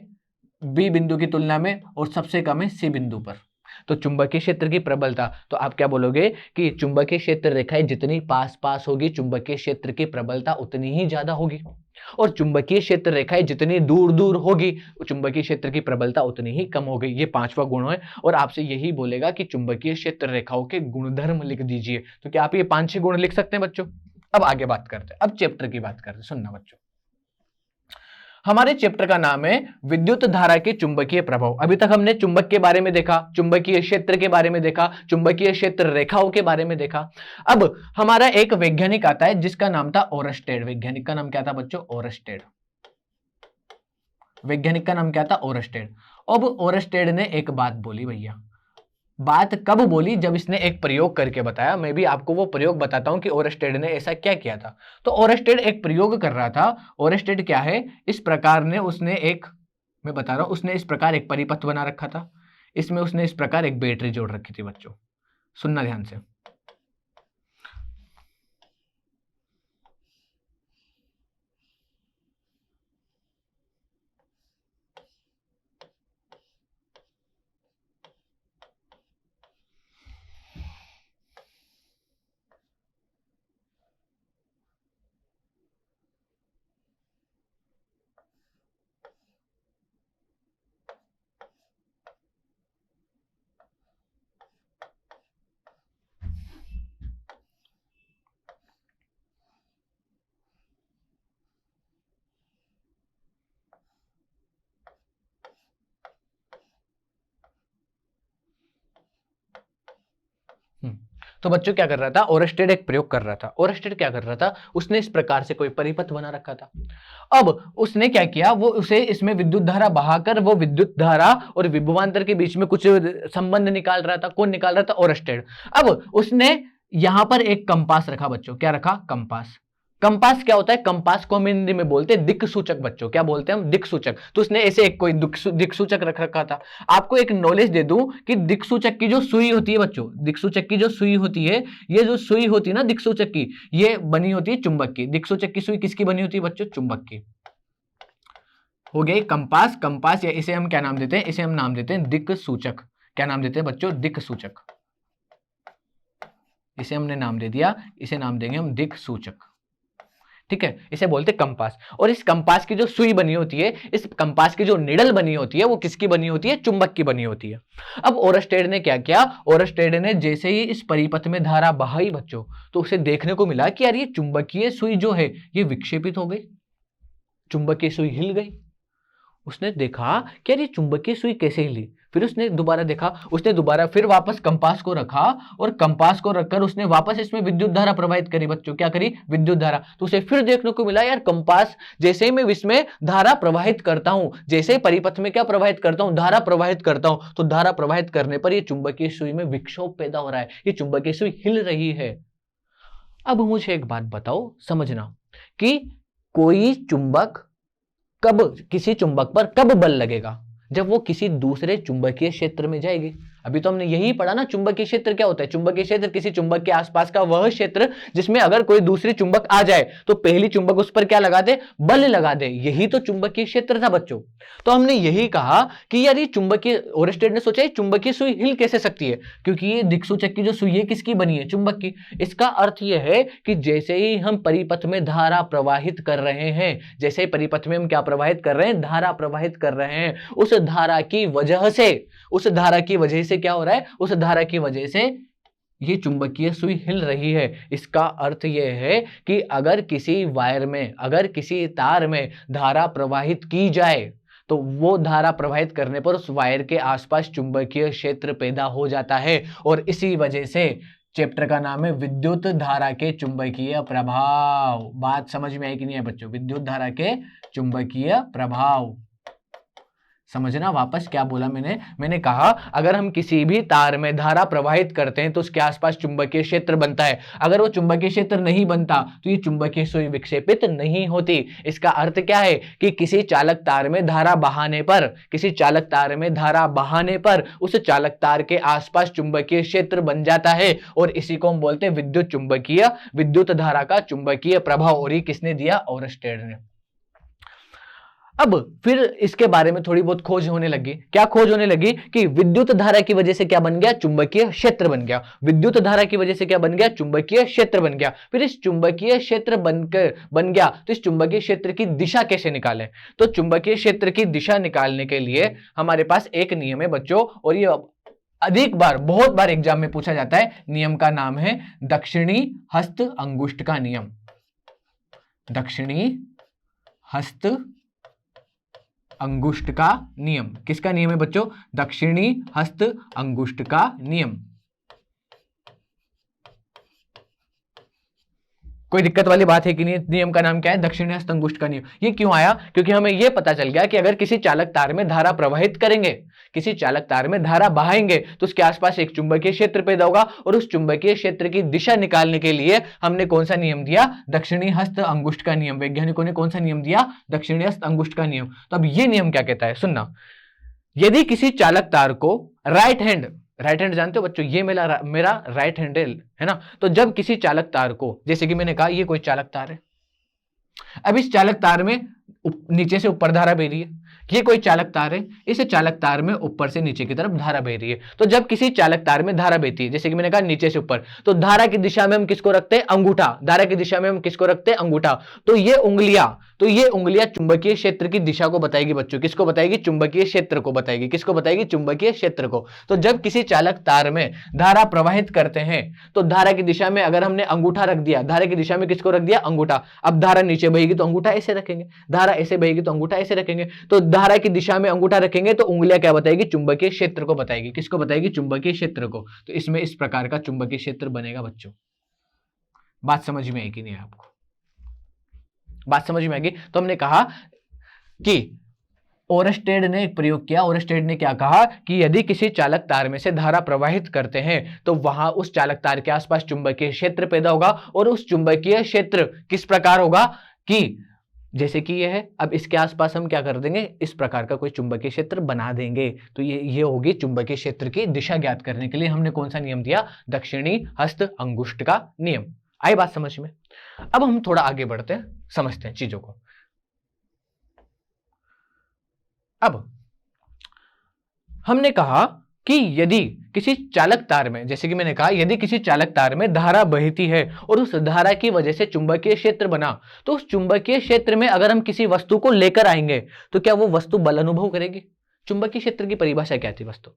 Speaker 1: बी बिंदु की तुलना में, और सबसे कम है सी बिंदु पर। तो चुंबकीय क्षेत्र की प्रबलता, तो आप क्या बोलोगे कि चुंबकीय क्षेत्र रेखाएं जितनी पास पास होगी, चुंबकीय क्षेत्र की प्रबलता उतनी ही ज्यादा होगी, और चुंबकीय क्षेत्र रेखाएं जितनी दूर दूर होगी, चुंबकीय क्षेत्र की प्रबलता उतनी ही कम होगी। ये पांचवा गुण है, और आपसे यही बोलेगा कि चुंबकीय क्षेत्र रेखाओं के गुणधर्म लिख दीजिए। तो क्या आप ये 5-6 गुण लिख सकते हैं बच्चों? अब आगे बात करते हैं, अब चैप्टर की बात करते हैं। सुनना बच्चों, हमारे चैप्टर का नाम है विद्युत धारा के चुंबकीय प्रभाव। अभी तक हमने चुंबक के बारे में देखा, चुंबकीय क्षेत्र के बारे में देखा, चुंबकीय क्षेत्र रेखाओं के बारे में देखा। अब हमारा एक वैज्ञानिक आता है जिसका नाम था ओरस्टेड। वैज्ञानिक का नाम क्या था बच्चों? ओरस्टेड। वैज्ञानिक का नाम क्या था? ओरस्टेड। अब ओरस्टेड ने एक बात बोली भैया। बात कब बोली? जब इसने एक प्रयोग करके बताया। मैं भी आपको वो प्रयोग बताता हूं कि ओरस्टेड ने ऐसा क्या किया था। तो ओरस्टेड एक प्रयोग कर रहा था। ओरस्टेड क्या है, इस प्रकार ने उसने एक, मैं बता रहा हूं, उसने इस प्रकार एक परिपथ बना रखा था, इसमें उसने इस प्रकार एक बैटरी जोड़ रखी थी। बच्चों सुनना ध्यान से, तो बच्चों क्या कर रहा था? ओरस्टेड एक प्रयोग कर रहा था। ओरस्टेड क्या कर रहा था? उसने इस प्रकार से कोई परिपथ बना रखा था। अब उसने क्या किया, वो उसे इसमें विद्युत धारा बहाकर वो विद्युत धारा और विभवांतर के बीच में कुछ संबंध निकाल रहा था। कौन निकाल रहा था? ओरस्टेड। अब उसने यहां पर एक कंपास रखा। बच्चों क्या रखा? कंपास। कंपास क्या होता है? कंपास को हम हिंदी में बोलते हैं दिक् सूचक। बच्चों क्या बोलते हैं हम? दिक् सूचक। तो उसने ऐसे एक कोई दिक् सूचक रख रखा था। आपको एक नॉलेज दे दूं कि दिक् सूचक की जो सुई होती है बच्चों, दिक् सूचक की जो सुई होती है, ये जो सुई होती है ना दिक् सूचक की, ये बनी होती है चुंबक की। दिक् सूचक की सुई किसकी बनी होती है बच्चों? चुंबक की। हो गई कंपास। कंपास, या इसे हम क्या नाम देते हैं? इसे हम नाम देते हैं दिक् सूचक। क्या नाम देते हैं बच्चों? दिक् सूचक। इसे हमने नाम दे दिया, इसे नाम देंगे हम दिक् सूचक। ठीक है, इसे बोलते कंपास। और इस कंपास की जो सुई बनी होती है, इस कंपास की जो निडल बनी होती है, वो किसकी बनी होती है? चुंबक की बनी होती है। अब ओरस्टेड ने क्या किया? ओरस्टेड ने जैसे ही इस परिपथ में धारा बहाई बच्चों, तो उसे देखने को मिला कि यार ये चुंबकीय सुई जो है ये विक्षेपित हो गई, चुंबकीय सुई हिल गई। उसने देखा कि यार ये चुंबकीय सुई कैसे हिली। फिर उसने दोबारा देखा, उसने दोबारा फिर वापस कंपास को रखा, और कंपास को रखकर उसने वापस इसमें विद्युत धारा प्रवाहित करी। बच्चों क्या करी? विद्युत धारा। तो उसे फिर देखने को मिला यार कंपास जैसे ही मैं इसमें धारा प्रवाहित करता हूं, जैसे ही परिपथ में क्या प्रवाहित करता हूं? धारा प्रवाहित करता हूं, तो धारा प्रवाहित करने पर यह चुंबकीय सुई में विक्षोभ पैदा हो रहा है, ये चुंबकीय सुई हिल रही है। अब मुझे एक बात बताओ, समझना, कि कोई चुंबक कब, किसी चुंबक पर कब बल लगेगा? जब वो किसी दूसरे चुंबकीय क्षेत्र में जाएगी। अभी तो हमने यही पढ़ा ना, चुंबकीय क्षेत्र क्या होता है। चुंबकीय क्षेत्र किसी चुंबक के आसपास का वह क्षेत्र जिसमें अगर कोई दूसरी चुंबक आ जाए तो पहली चुंबक उस पर क्या लगा दे, बल लगा दे, यही तो चुंबकीय क्षेत्र था बच्चों। तो हमने यही कहा कि यार ये चुंबकीय, ओरेस्टेड ने सोचा चुंबकीय सुई हिल कैसे सकती है, क्योंकि ये दिक्सूचक की जो सुई है किसकी बनी है, चुंबक की। इसका अर्थ यह है कि जैसे ही हम परिपथ में धारा प्रवाहित कर रहे हैं, जैसे ही परिपथ में हम क्या प्रवाहित कर रहे हैं, धारा प्रवाहित कर रहे हैं, उस धारा की वजह से, उस धारा की वजह से क्या हो रहा है, उस धारा की वजह से ये चुंबकीय सुई हिल रही है। इसका अर्थ यह है कि अगर किसी वायर में, अगर किसी तार में धारा प्रवाहित की जाए तो वो धारा प्रवाहित करने पर उस वायर के आसपास चुंबकीय क्षेत्र पैदा हो जाता है, और इसी वजह से चैप्टर का नाम है विद्युत धारा के चुंबकीय प्रभाव। बात समझ में आई कि नहीं है बच्चों, विद्युत धारा के चुंबकीय प्रभाव। समझना वापस क्या बोला मैंने कहा अगर हम किसी भी तार में धारा प्रवाहित करते हैं तो उसके आसपास चुंबकीय क्षेत्र बनता है। अगर वो चुंबकीय क्षेत्र नहीं बनता तो ये चुंबकीय सुई विक्षेपित नहीं होती। इसका अर्थ क्या है कि किसी चालक तार में धारा बहाने पर, किसी चालक तार में धारा बहाने पर उस चालक तार के आसपास चुंबकीय क्षेत्र बन जाता है, और इसी को हम बोलते हैं विद्युत चुंबकीय, विद्युत धारा का चुंबकीय प्रभाव। और ये किसने दिया, ओरस्टेड ने। अब फिर इसके बारे में थोड़ी बहुत खोज होने लगी। क्या खोज होने लगी कि विद्युत धारा की वजह से क्या बन गया, चुंबकीय क्षेत्र बन गया। विद्युत धारा की वजह से क्या बन गया, चुंबकीय क्षेत्र बन गया। फिर इस चुंबकीय क्षेत्र बन गया तो इस चुंबकीय क्षेत्र की दिशा कैसे निकालें। तो चुंबकीय क्षेत्र की दिशा निकालने के लिए हमारे पास एक नियम है बच्चों, और ये अधिक बार, बहुत बार एग्जाम में पूछा जाता है। नियम का नाम है दक्षिणी हस्त अंगुष्ठ का नियम। दक्षिणी हस्त अंगुष्ठ का नियम। किसका नियम है बच्चों, दक्षिणी हस्त अंगुष्ठ का नियम। कोई दिक्कत वाली बात है कि नहीं। नियम का नाम क्या है, दक्षिणी हस्त अंगुष्ठ का नियम। ये क्यों आया, क्योंकि हमें यह पता चल गया कि अगर किसी चालक तार में धारा प्रवाहित करेंगे, किसी चालक तार में धारा बहाएंगे तो उसके आसपास एक चुंबकीय क्षेत्र पैदा होगा, और उस चुंबकीय क्षेत्र की दिशा निकालने के लिए हमने कौन सा नियम दिया, दक्षिणी हस्त अंगुष्ठ का नियम। वैज्ञानिकों ने कौन सा नियम दिया, दक्षिणी हस्त अंगुष्ठ का नियम। तो अब यह नियम क्या कहता है, सुनना। यदि किसी चालक तार को राइट हैंड जानते हो बच्चों, ये मेरा राइट हैंडल है ना। तो जब किसी चालक तार को, जैसे कि मैंने कहा ये कोई चालक तार है, अब इस चालक तार में नीचे से ऊपर धारा बह रही है। ये कोई चालक तार है, इस चालक तार में ऊपर से नीचे की तरफ धारा बह रही है। तो जब किसी चालक तार में धारा बहती है, जैसे कि मैंने कहा नीचे से ऊपर, तो धारा की दिशा में हम किसको रखते हैं, अंगूठा। धारा की दिशा में हम किसको रखते हैं, अंगूठा। तो ये उंगलियां चुंबकीय क्षेत्र की दिशा को बताएगी बच्चों। किसको बताएगी, चुंबकीय क्षेत्र को बताएगी। किसको बताएगी, चुंबकीय क्षेत्र को। तो जब किसी चालक तार में धारा प्रवाहित करते हैं तो धारा की दिशा में अगर हमने अंगूठा रख दिया, धारा की दिशा में किसको रख दिया, अंगूठा। अब धारा नीचे बहेगी तो अंगूठा ऐसे रखेंगे, धारा ऐसे बहेगी तो अंगूठा ऐसे रखेंगे। तो धारा की दिशा में अंगूठा रखेंगे तो उंगलियां क्या बताएगी, चुंबकीय क्षेत्र को बताएगी। किसको बताएगी, चुंबकीय क्षेत्र को। तो इसमें इस प्रकार का चुंबकीय क्षेत्र बनेगा बच्चों। बात समझ में आई कि नहीं आपको, बात समझ में आएगी। तो हमने कहा कि ओरस्टेड ने एक प्रयोग किया। ओरस्टेड ने क्या कहा कि यदि किसी चालक तार में से धारा प्रवाहित करते हैं तो वहां उस चालक तार के आसपास चुंबकीय क्षेत्र पैदा होगा, और उस चुंबकीय क्षेत्र किस प्रकार होगा कि जैसे कि ये है, अब इसके आसपास हम क्या कर देंगे, इस प्रकार का कोई चुंबकीय क्षेत्र बना देंगे। तो ये होगी चुंबकीय क्षेत्र की दिशा ज्ञात करने के लिए हमने कौन सा नियम दिया, दक्षिणी हस्त अंगुष्ठ का नियम। आई बात समझ में। अब हम थोड़ा आगे बढ़ते हैं, समझते हैं चीजों को। अब हमने कहा कि यदि किसी चालक तार में, जैसे कि मैंने कहा, यदि किसी चालक तार में धारा बहती है और उस धारा की वजह से चुंबकीय क्षेत्र बना, तो उस चुंबकीय क्षेत्र में अगर हम किसी वस्तु को लेकर आएंगे तो क्या वो वस्तु बल अनुभव करेगी। चुंबकीय क्षेत्र की परिभाषा क्या थी वस्तु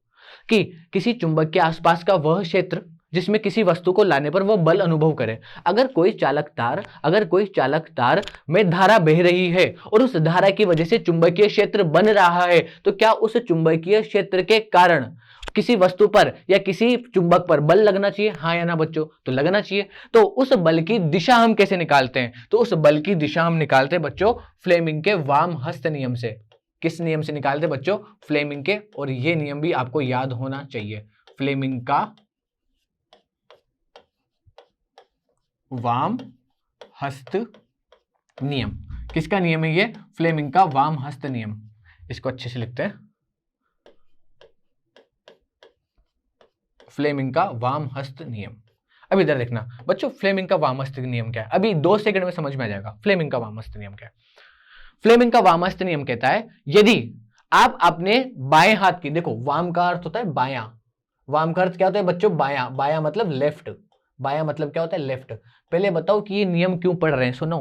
Speaker 1: कि किसी चुंबक के आसपास का वह क्षेत्र जिसमें किसी वस्तु को लाने पर वह बल अनुभव करे। अगर कोई चालक तार में धारा बह रही है और उस धारा की वजह से चुंबकीय क्षेत्र बन रहा है, तो क्या उस चुंबकीय क्षेत्र के कारण किसी वस्तु पर या किसी चुंबक पर बल लगना चाहिए, हाँ या ना बच्चों, तो लगना चाहिए। तो उस बल की दिशा हम कैसे निकालते हैं, तो उस बल की दिशा हम निकालते हैं बच्चों फ्लेमिंग के वाम हस्त नियम से। किस नियम से निकालते बच्चों, फ्लेमिंग के। और यह नियम भी आपको याद होना चाहिए, फ्लेमिंग का वाम हस्त नियम। किसका नियम है ये, फ्लेमिंग का वाम हस्त नियम। इसको अच्छे से लिखते हैं। फ्लेमिंग का वाम हस्त नियम। अब इधर देखना बच्चों, फ्लेमिंग का वाम हस्त नियम क्या है, अभी 2 सेकंड में समझ में आ जाएगा। फ्लेमिंग का वाम हस्त नियम क्या है? फ्लेमिंग का वाम हस्त नियम कहता है यदि आप अपने बाएं हाथ की, देखो वाम का अर्थ होता है बायां, वाम का अर्थ क्या होता है बच्चों? बायां। बायां मतलब लेफ्ट, बायां मतलब क्या होता है? लेफ्ट। पहले बताओ कि ये नियम क्यों पढ़ रहे हैं, सुनो।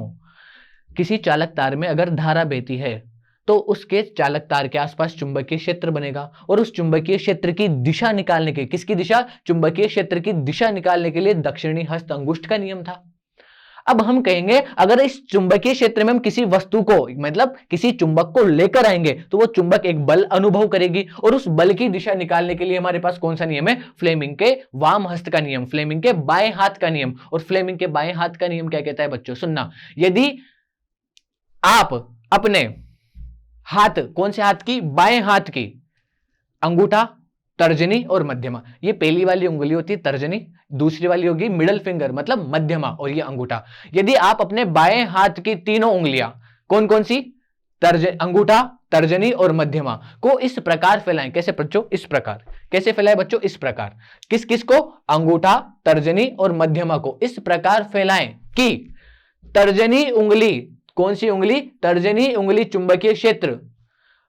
Speaker 1: किसी चालक तार में अगर धारा बहती है तो उसके चालक तार के आसपास चुंबकीय क्षेत्र बनेगा, और उस चुंबकीय क्षेत्र की दिशा निकालने के, किसकी दिशा? चुंबकीय क्षेत्र की दिशा निकालने के लिए दक्षिणी हस्त अंगुष्ठ का नियम था। अब हम कहेंगे अगर इस चुंबकीय क्षेत्र में हम किसी वस्तु को, मतलब किसी चुंबक को लेकर आएंगे तो वो चुंबक एक बल अनुभव करेगी, और उस बल की दिशा निकालने के लिए हमारे पास कौन सा नियम है? फ्लेमिंग के वाम हस्त का नियम, फ्लेमिंग के बाएं हाथ का नियम। और फ्लेमिंग के बाएं हाथ का नियम क्या कहता है बच्चों? सुनना, यदि आप अपने हाथ, कौन से हाथ की? बाएं हाथ की अंगूठा, तर्जनी और मध्यमा, ये पहली वाली उंगली होती है तर्जनी, दूसरी वाली होगी मिडल फिंगर मतलब मध्यमा, और ये अंगूठा। यदि आप अपने बाएं हाथ की तीनों उंगलियां, कौन कौन सी? अंगूठा, तर्जनी और मध्यमा को इस प्रकार फैलाएं। कैसे बच्चों? इस प्रकार। कैसे फैलाएं बच्चों? इस प्रकार। किस किस को? अंगूठा, तर्जनी और मध्यमा को इस प्रकार फैलाएं कि तर्जनी उंगली, कौन सी उंगली? तर्जनी उंगली चुंबकीय क्षेत्र,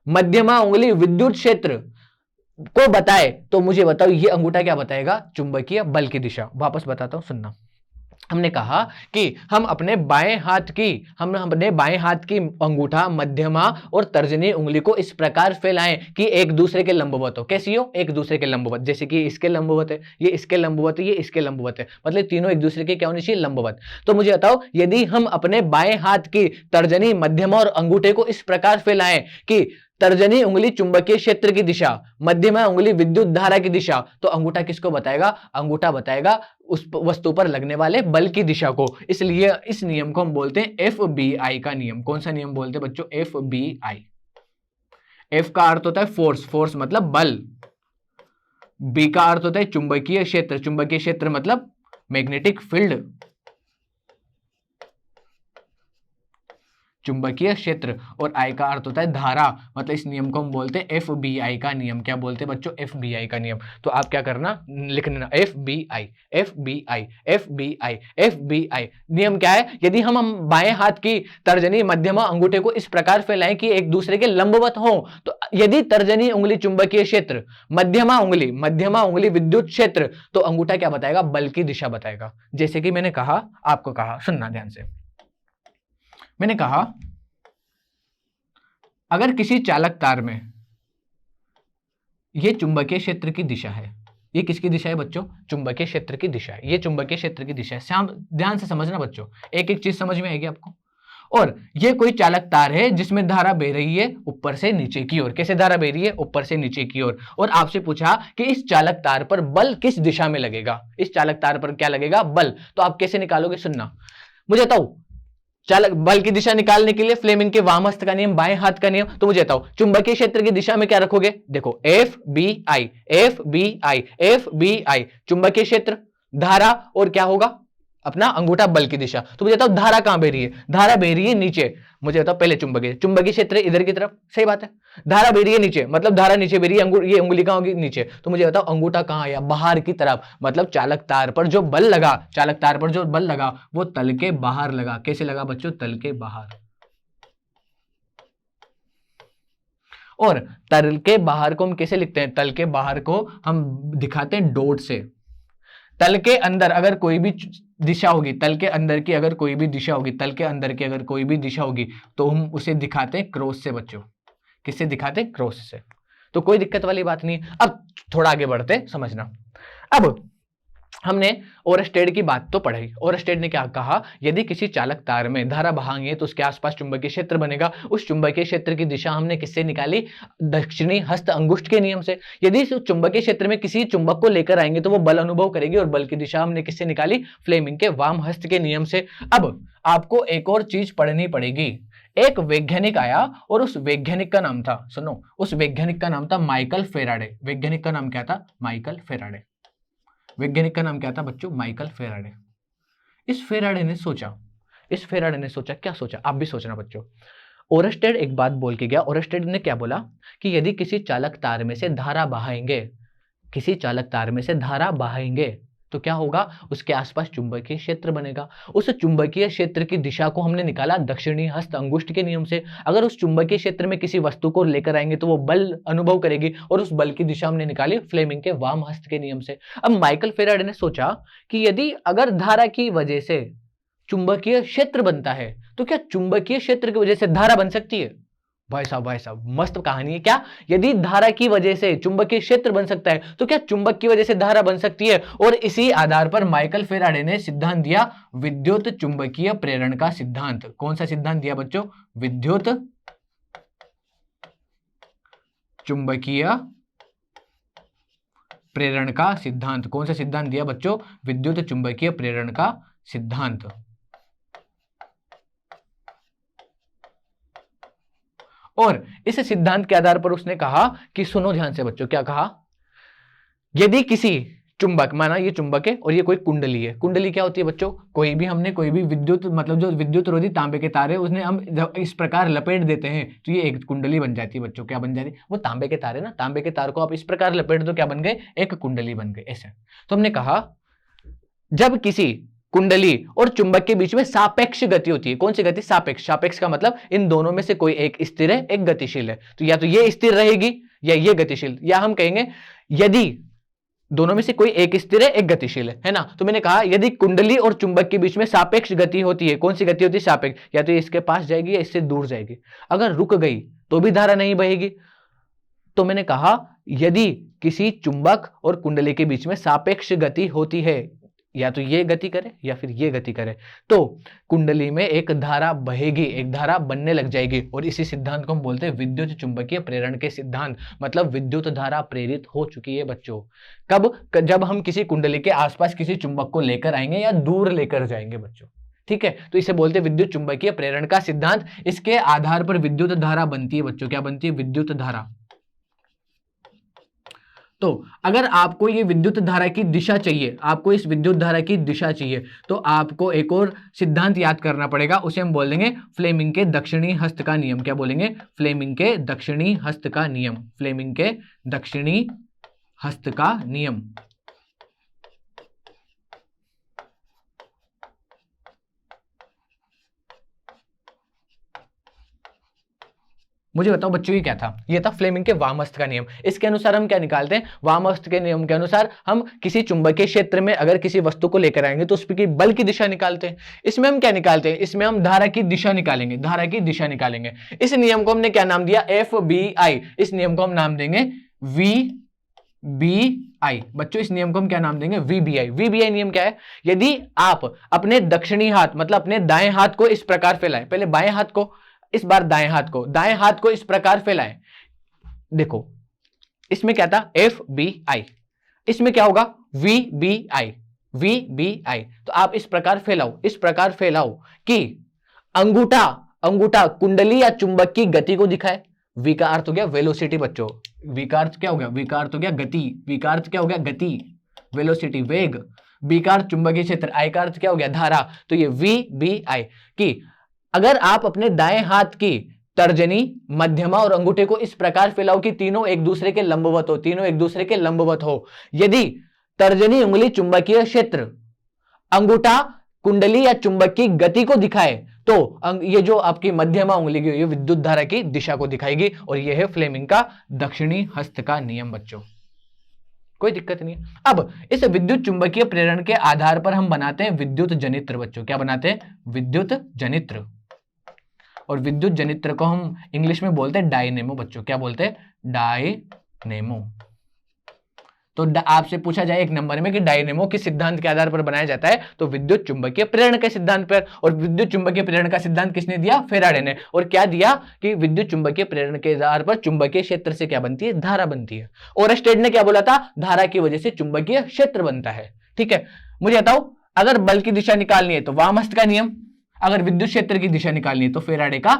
Speaker 1: मध्यमा उंगली विद्युत क्षेत्र को बताए। तो मुझे बताओ ये अंगूठा क्या बताएगा? चुंबकीय बल की दिशा। वापस बताता हूं, सुनना। हमने कहा कि हम अपने बाएं हाथ की अंगूठा, मध्यमा और तर्जनी उंगली को इस प्रकार फैलाएं कि एक दूसरे के लंबवत हो। कैसी हो? एक दूसरे के लंबवत। जैसे कि इसके लंबवत है, ये इसके लंबवत है, ये इसके लंबवत है, मतलब तीनों एक दूसरे के क्या होने चाहिए? लंबवत। तो मुझे बताओ यदि हम अपने बाएं हाथ की तर्जनी, मध्यमा और अंगूठे को इस प्रकार फैलाएं कि तर्जनी उंगली चुंबकीय क्षेत्र की दिशा, मध्यमा उंगली विद्युत धारा की दिशा, तो अंगूठा किसको बताएगा? अंगूठा बताएगा उस वस्तु पर लगने वाले बल की दिशा को। इसलिए इस नियम को हम बोलते हैं FBI का नियम। कौन सा नियम बोलते हैं बच्चों? FBI। F का अर्थ होता है फोर्स, फोर्स मतलब बल। B का अर्थ होता है चुंबकीय क्षेत्र, चुंबकीय क्षेत्र मतलब मैग्नेटिक फील्ड, चुंबकीय क्षेत्र। और आई का अर्थ होता है धारा, मतलब इस नियम को हम बोलते हैं FBI का नियम। क्या बोलते हैं बच्चों? FBI का नियम। तो आप क्या करना, लिख लेना FBI, FBI, FBI, FBI। नियम क्या है? यदि हम बाएं हाथ की तर्जनी, मध्यमा, अंगूठे को इस प्रकार फैलाएं कि एक दूसरे के लंबवत हो, तो यदि तर्जनी उंगली चुंबकीय क्षेत्र, मध्यमा उंगली विद्युत क्षेत्र, तो अंगूठा क्या बताएगा? बल की दिशा बताएगा। जैसे कि मैंने कहा, आपको कहा, सुनना ध्यान से। मैंने कहा अगर किसी चालक तार में, यह चुंबकीय क्षेत्र की दिशा है, ये किसकी दिशा है बच्चों? चुंबकीय क्षेत्र की दिशा है। ये चुंबकीय क्षेत्र की दिशा है। ध्यान से समझना बच्चों, एक एक चीज समझ में आएगी आपको। और ये कोई चालक तार है जिसमें धारा बह रही है ऊपर से नीचे की ओर। कैसे धारा बह रही है? ऊपर से नीचे की ओर। और आपसे पूछा कि इस चालक तार पर बल किस दिशा में लगेगा? इस चालक तार पर क्या लगेगा? बल। तो आप कैसे निकालोगे? सुनना, मुझे बताओ। चालक बल की दिशा निकालने के लिए फ्लेमिंग के वाम हस्त का नियम, बाएं हाथ का नियम। तो मुझे बताओ चुंबकीय क्षेत्र की दिशा में क्या रखोगे? देखो FBI, FBI, FBI, चुंबकीय क्षेत्र, धारा, और क्या होगा? अपना अंगूठा बल की दिशा। तो मुझे बताओ धारा कहां बह रही है? धारा बह रही है नीचे। मुझे बताओ पहले चुंबकीय क्षेत्र इधर की तरफ, सही बात है। धारा बह रही है नीचे, मतलब धारा नीचे बह रही है, ये उंगली कहां होगी? नीचे। तो मुझे बताओ अंगूठा कहां आया? बाहर की तरफ, मतलब चालक तार पर जो बल लगा वो तल के बाहर लगा। कैसे लगा बच्चों? तल के बाहर। और तल के बाहर को हम कैसे लिखते हैं? तल के बाहर को हम दिखाते हैं डॉट से। तल के अंदर अगर कोई भी दिशा होगी, तल के अंदर की अगर कोई भी दिशा होगी, तल के अंदर की अगर कोई भी दिशा होगी, तो हम उसे दिखाते हैं क्रॉस से बच्चों। किससे दिखाते हैं? क्रॉस से। तो कोई दिक्कत वाली बात नहीं। अब थोड़ा आगे बढ़ते, समझना। अब हमने ओरस्टेड की बात तो पढ़ी। ओरस्टेड ने क्या कहा? यदि किसी चालक तार में धारा बहाएंगे तो उसके आसपास चुंबकीय क्षेत्र बनेगा। उस चुंबकीय क्षेत्र की दिशा हमने किससे निकाली? दक्षिणी हस्त अंगुष्ठ के नियम से। यदि इस चुंबकीय क्षेत्र में किसी चुंबक को लेकर आएंगे तो वो बल अनुभव करेगी, और बल की दिशा हमने किससे निकाली? फ्लेमिंग के वाम हस्त के नियम से। अब आपको एक और चीज पढ़नी पड़ेगी। एक वैज्ञानिक आया और उस वैज्ञानिक का नाम था, सुनो, उस वैज्ञानिक का नाम था माइकल फेराडे। वैज्ञानिक का नाम क्या था? Michael Faraday. वैज्ञानिक का नाम क्या था बच्चों? Michael Faraday. इस फेराडे ने सोचा, क्या सोचा? आप भी सोचना बच्चों। ओरस्टेड एक बात बोल के गया। ओरस्टेड ने क्या बोला कि यदि किसी चालक तार में से धारा बहाएंगे किसी चालक तार में से धारा बहाएंगे तो क्या होगा, उसके आसपास चुंबकीय क्षेत्र बनेगा। उस चुंबकीय क्षेत्र की दिशा को हमने निकाला दक्षिणी हस्त अंगुष्ठ के नियम से। अगर उस चुंबकीय क्षेत्र में किसी वस्तु को लेकर आएंगे तो वो बल अनुभव करेगी, और उस बल की दिशा हमने निकाली फ्लेमिंग के वाम हस्त के नियम से। अब माइकल फेराडे ने सोचा कि यदि अगर धारा की वजह से चुंबकीय क्षेत्र बनता है तो क्या चुंबकीय क्षेत्र की वजह से धारा बन सकती है? भाई साहब मस्त कहानी है क्या। यदि धारा की वजह से चुंबकीय क्षेत्र बन सकता है तो क्या चुंबक की वजह से धारा बन सकती है? और इसी आधार पर माइकल फेराडे ने सिद्धांत दिया विद्युत चुंबकीय प्रेरण का सिद्धांत। कौन सा सिद्धांत दिया बच्चों? विद्युत चुंबकीय प्रेरण का सिद्धांत। कौन सा सिद्धांत दिया बच्चों? विद्युत चुंबकीय प्रेरण का सिद्धांत। और इस सिद्धांत के आधार पर उसने कहा कि सुनो ध्यान से बच्चों, क्या कहा, यदि किसी चुंबक, माना ये चुंबक है और ये कोई कुंडली है। कुंडली क्या होती है बच्चों? कोई भी विद्युत, मतलब जो विद्युत रोधी तांबे के तार है उसने हम जब इस प्रकार लपेट देते हैं तो ये एक कुंडली बन जाती है बच्चों। क्या बन जाती है? वो तांबे के तार है ना, तांबे के तार को आप इस प्रकार लपेट दो, क्या बन गए? एक कुंडली बन गए ऐसे। तो हमने कहा जब किसी कुंडली और चुंबक के बीच में सापेक्ष गति होती है। कौन सी गति? सापेक्ष। सापेक्ष का मतलब इन दोनों में से कोई एक स्थिर है, एक गतिशील है। तो या तो ये स्थिर रहेगी या ये गतिशील, या हम कहेंगे यदि दोनों में से कोई एक स्थिर है, एक गतिशील है ना। तो मैंने कहा यदि कुंडली और चुंबक के बीच में सापेक्ष गति होती है, कौन सी गति होती है? सापेक्ष। या तो इसके पास जाएगी या इससे दूर जाएगी। अगर रुक गई तो भी धारा नहीं बहेगी। तो मैंने कहा यदि किसी चुंबक और कुंडली के बीच में सापेक्ष गति होती है, या तो ये गति करे या फिर ये गति करे, तो कुंडली में एक धारा बहेगी, एक धारा बनने लग जाएगी। और इसी सिद्धांत को हम बोलते हैं विद्युत चुंबकीय प्रेरण के सिद्धांत। मतलब विद्युत धारा प्रेरित हो चुकी है बच्चों। कब? जब हम किसी कुंडली के आसपास किसी चुंबक को लेकर आएंगे या दूर लेकर जाएंगे बच्चों। ठीक है, तो इसे बोलते हैं विद्युत चुंबकीय प्रेरण का सिद्धांत। इसके आधार पर विद्युत धारा बनती है बच्चों। क्या बनती है? विद्युत धारा। तो अगर आपको ये विद्युत धारा की दिशा चाहिए, आपको इस विद्युत धारा की दिशा चाहिए, तो आपको एक और सिद्धांत याद करना पड़ेगा। उसे हम बोल देंगे फ्लेमिंग के दक्षिणी हस्त का नियम। क्या बोलेंगे? फ्लेमिंग के दक्षिणी हस्त का नियम। फ्लेमिंग के दक्षिणी हस्त का नियम। मुझे बताओ बच्चों ये क्या था? ये था फ्लेमिंग के वामहस्त का नियम। इसके अनुसार हम क्या निकालते हैं? वामहस्त के नियम के अनुसार हम किसी चुंबकीय क्षेत्र में अगर किसी वस्तु को लेकर आएंगे तो उसकी बल की दिशा निकालते हैं। इसमें हम क्या निकालते हैं? इसमें हम धारा की दिशा निकालेंगे। धारा की दिशा निकालेंगे। इस नियम को हमने क्या नाम दिया? FBI। इस नियम को हम नाम देंगे VBI। बच्चों इस नियम को हम क्या नाम देंगे? VBI। VBI नियम क्या है? यदि आप अपने दक्षिणी हाथ, मतलब अपने दाएं हाथ को इस प्रकार फैलाएं, पहले बाएं हाथ को, इस बार दाएं हाथ को इस प्रकार फैलाएं। देखो इसमें क्या था? FBI। इसमें क्या होगा? VBI। VBI। तो आप इस प्रकार फैलाओ कि अंगूठा कुंडली या चुंबक की गति को दिखाए। V का अर्थ हो गया वेलोसिटी बच्चों। V का अर्थ क्या हो गया? V का अर्थ हो गया गति। V का अर्थ क्या हो गया? गति, वेलोसिटी, वेग। B का अर्थ चुंबकीय क्षेत्र। I का अर्थ क्या हो गया? धारा। तो ये VBI कि अगर आप अपने दाएं हाथ की तर्जनी, मध्यमा और अंगूठे को इस प्रकार फैलाओ कि तीनों एक दूसरे के लंबवत हो। यदि तर्जनी उंगली चुंबकीय क्षेत्र, अंगूठा कुंडली या चुंबक की गति को दिखाए, तो ये जो आपकी मध्यमा उंगली की ये विद्युत धारा की दिशा को दिखाएगी। और यह है फ्लेमिंग का दक्षिणी हस्त का नियम बच्चों। कोई दिक्कत नहीं है। अब इस विद्युत चुंबकीय प्रेरण के आधार पर हम बनाते हैं विद्युत जनित्र बच्चों। क्या बनाते हैं? विद्युत जनित्र। और विद्युत जनित्र को हम इंग्लिश में बोलते हैं डायनेमो बच्चों। क्या बोलते हैं? डायनेमो। तो आपसे पूछा जाए एक नंबर में कि डायनेमो किस सिद्धांत के आधार पर बनाया जाता है, तो विद्युत चुंबकीय प्रेरण के सिद्धांत पर। और विद्युत चुंबकीय प्रेरण का सिद्धांत किसने दिया? फेराडे ने। और क्या दिया कि विद्युत चुंबकीय प्रेरण के आधार पर चुंबकीय क्षेत्र से क्या बनती है? धारा बनती है। ओरस्टेड ने क्या बोला था? धारा की वजह से चुंबकीय क्षेत्र बनता है। ठीक है, मुझे बताओ अगर बल की दिशा निकालनी है तो वामहस्त का नियम, अगर विद्युत क्षेत्र की दिशा निकालनी है तो फेराडे का,